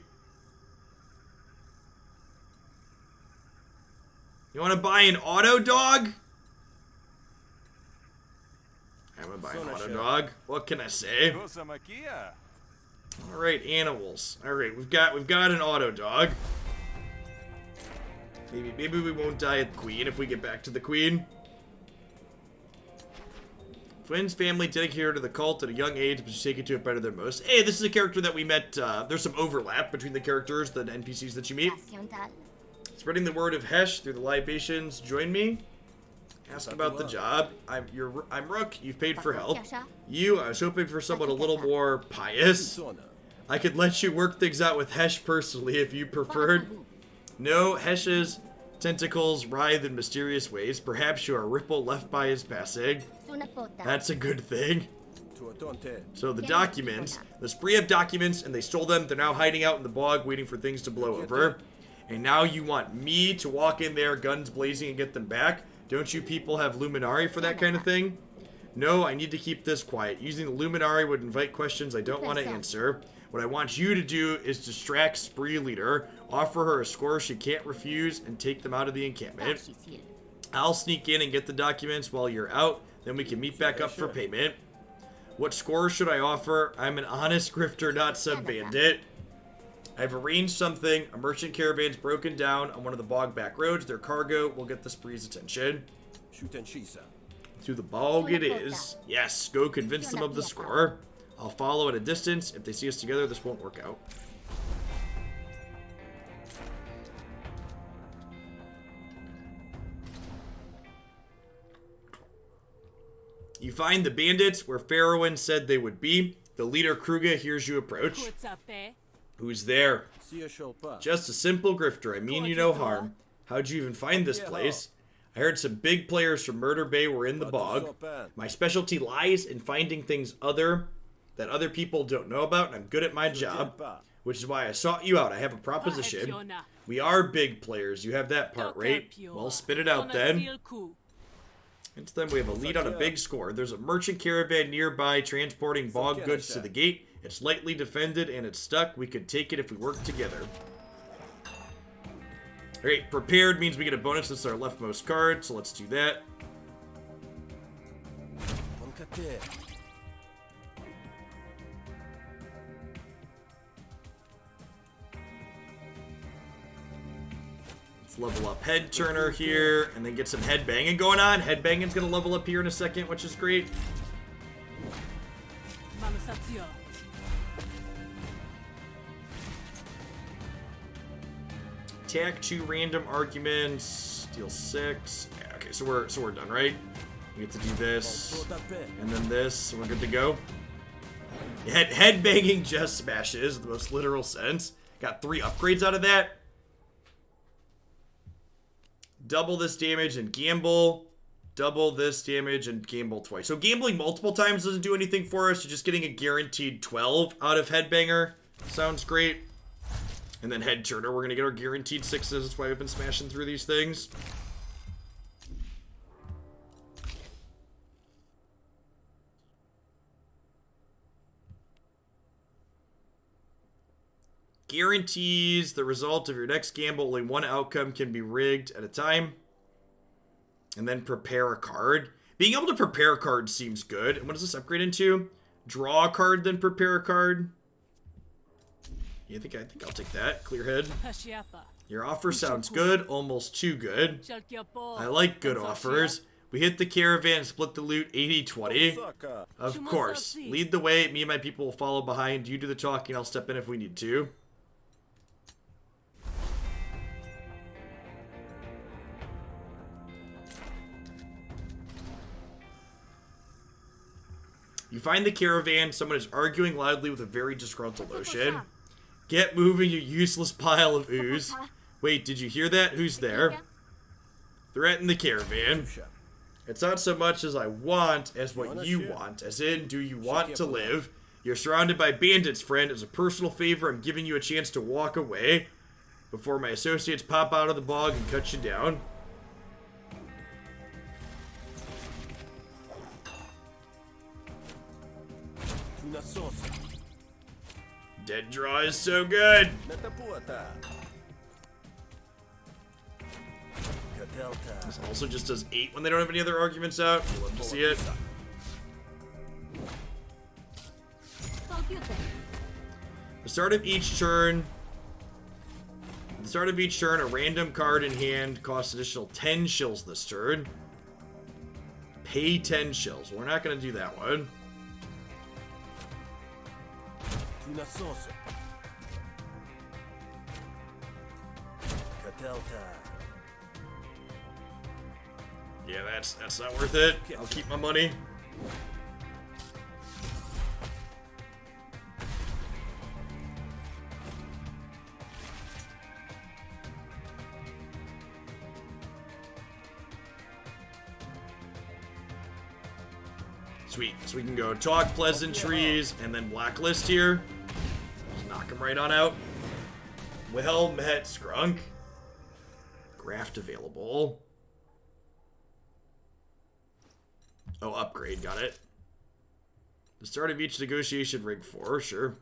You want to buy an auto dog? I'm gonna buy an auto dog. What can I say? All right, animals. All right, we've got an auto dog. Maybe we won't die at the queen if we get back to the queen. Flynn's family dedicated to the cult at a young age, but she's taken to it better than most. Hey, this is a character that we met. There's some overlap between the characters, the NPCs that you meet. Spreading the word of Hesh through the libations. Join me. Ask about the job. I'm Rook. You've paid for help. I was hoping for someone a little more pious. I could let you work things out with Hesh personally if you preferred. No, Hesh's tentacles writhe in mysterious ways. Perhaps you are a ripple left by his passing. That's a good thing. So the documents, the spree of documents, and they stole them. They're now hiding out in the bog waiting for things to blow over. And now you want me to walk in there, guns blazing, and get them back? Don't you people have Luminari for that kind of thing? No, I need to keep this quiet. Using the Luminari would invite questions I don't want to answer. What I want you to do is distract Spree Leader, offer her a score she can't refuse, and take them out of the encampment. I'll sneak in and get the documents while you're out, then we can meet back up for payment. What score should I offer? I'm an honest grifter, not some bandit. I've arranged something. A merchant caravan's broken down on one of the bog back roads. Their cargo will get the Spree's attention. To the bog it is. Yes, go convince them of the score. I'll follow at a distance. If they see us together, this won't work out. You find the bandits where Farrowin said they would be. The leader Kruga hears you approach. Who's there? Just a simple grifter. I mean you no harm. How'd you even find this place? I heard some big players from Murder Bay were in the bog. My specialty lies in finding things that other people don't know about, and I'm good at my job. Which is why I sought you out. I have a proposition. We are big players. You have that part right. Well, spit it out then. Into them, we have a lead on a big score. There's a merchant caravan nearby transporting bog goods to the gate. It's lightly defended and it's stuck. We could take it if we work together. Alright, prepared means we get a bonus. This is our leftmost card, so let's do that. Let's level up Head Turner here, and then get some head banging going on. Head banging's gonna level up here in a second, which is great. Attack 2 random arguments. Deal 6. Yeah, okay, so we're done, right? We get to do this, and then this, so we're good to go. Head banging just smashes in the most literal sense. Got 3 upgrades out of that. Double this damage and gamble. Double this damage and gamble twice. So gambling multiple times doesn't do anything for us. You're just getting a guaranteed 12 out of Headbanger. Sounds great. And then Head Turner, we're going to get our guaranteed 6s. That's why we've been smashing through these things. Guarantees the result of your next gamble. Only one outcome can be rigged at a time. And then prepare a card. Being able to prepare a card seems good. And what does this upgrade into? Draw a card, then prepare a card. Yeah, I think I'll take that. Clear head. Your offer sounds good. Almost too good. I like good offers. We hit the caravan, split the loot 80-20. Of course. Lead the way. Me and my people will follow behind. You do the talking. I'll step in if we need to. You find the caravan. Someone is arguing loudly with a very disgruntled Ocean. Get moving, you useless pile of ooze. Wait, did you hear that? Who's there? Threaten the caravan. It's not so much as I want as what you want. As in, do you want to live? You're surrounded by bandits, friend. As a personal favor, I'm giving you a chance to walk away before my associates pop out of the bog and cut you down. Dead draw is so good. This also just does 8 when they don't have any other arguments out. I love to see it. The start of each turn. At the start of each turn, a random card in hand costs additional 10 shills this turn. Pay 10 shills. We're not going to do that one. Yeah, that's not worth it. I'll keep my money. Sweet. So we can go talk pleasantries and then blacklist here. Just knock him right on out. Well met, Skrunk. Graft available. Oh, upgrade. Got it. The start of each negotiation, ring 4. Sure.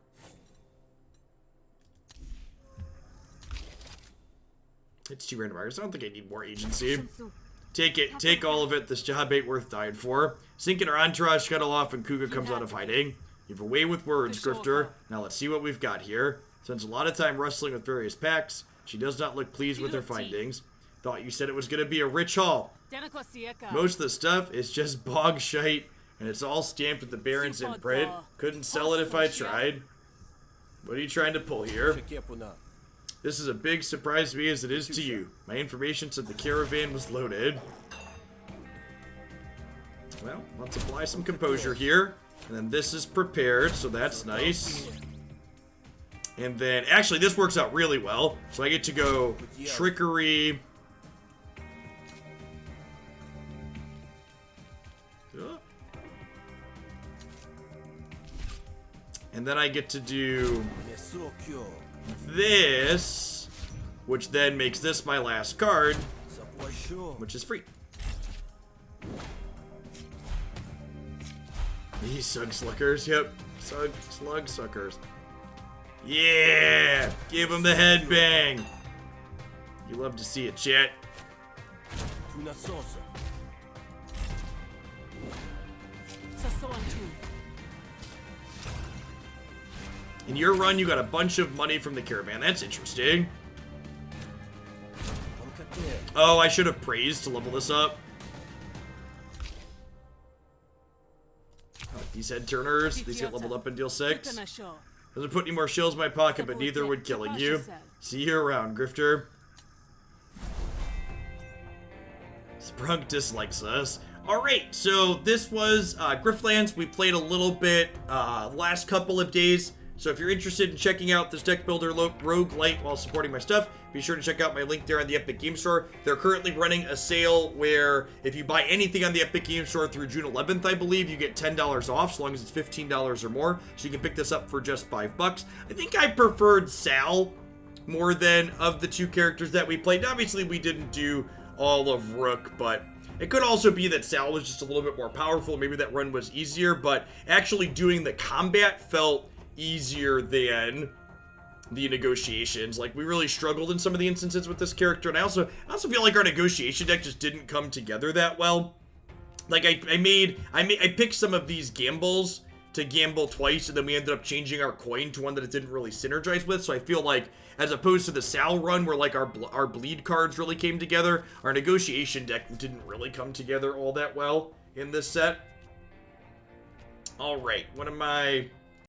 It's 2 random markers. I don't think I need more agency. Take it. Take all of it. This job ain't worth dying for. Sink in our entourage, scuttle off, and Kuga comes out of hiding. You have a way with words, Grifter. Now let's see what we've got here. Spends a lot of time wrestling with various packs. She does not look pleased with her findings. Thought you said it was going to be a rich haul. Most of the stuff is just bog shite, and it's all stamped with the Baron's imprint. Couldn't sell it if I tried. What are you trying to pull here? This is a big surprise to me as it is to you. My information said the caravan was loaded. Well, let's apply some composure here. And then this is prepared, so that's nice. And then, actually, this works out really well. So I get to go trickery. And then I get to do this, which then makes this my last card, which is free. These slug suckers, yep. Slug suckers. Yeah! Give him the headbang! You love to see it, chat. In your run, you got a bunch of money from the caravan. That's interesting. Oh, I should have praised to level this up. These head turners, these get leveled up in deal 6. Doesn't put any more shills in my pocket, but neither would killing you. See you around, Grifter. Sprunk dislikes us. Alright, so this was Griftlands. We played a little bit last couple of days. So if you're interested in checking out this deck builder roguelite while supporting my stuff, be sure to check out my link there on the Epic Game Store. They're currently running a sale where if you buy anything on the Epic Game Store through June 11th, I believe, you get $10 off, so long as it's $15 or more. So you can pick this up for just $5. I think I preferred Sal more than of the 2 characters that we played. Obviously, we didn't do all of Rook, but it could also be that Sal was just a little bit more powerful. Maybe that run was easier, but actually doing the combat felt easier than the negotiations. Like, we really struggled in some of the instances with this character, and I also feel like our negotiation deck just didn't come together that well. Like, I picked some of these gambles to gamble twice, and then we ended up changing our coin to one that it didn't really synergize with, so I feel like, as opposed to the Sal run, where, like, our bleed cards really came together, our negotiation deck didn't really come together all that well in this set. Alright, what am I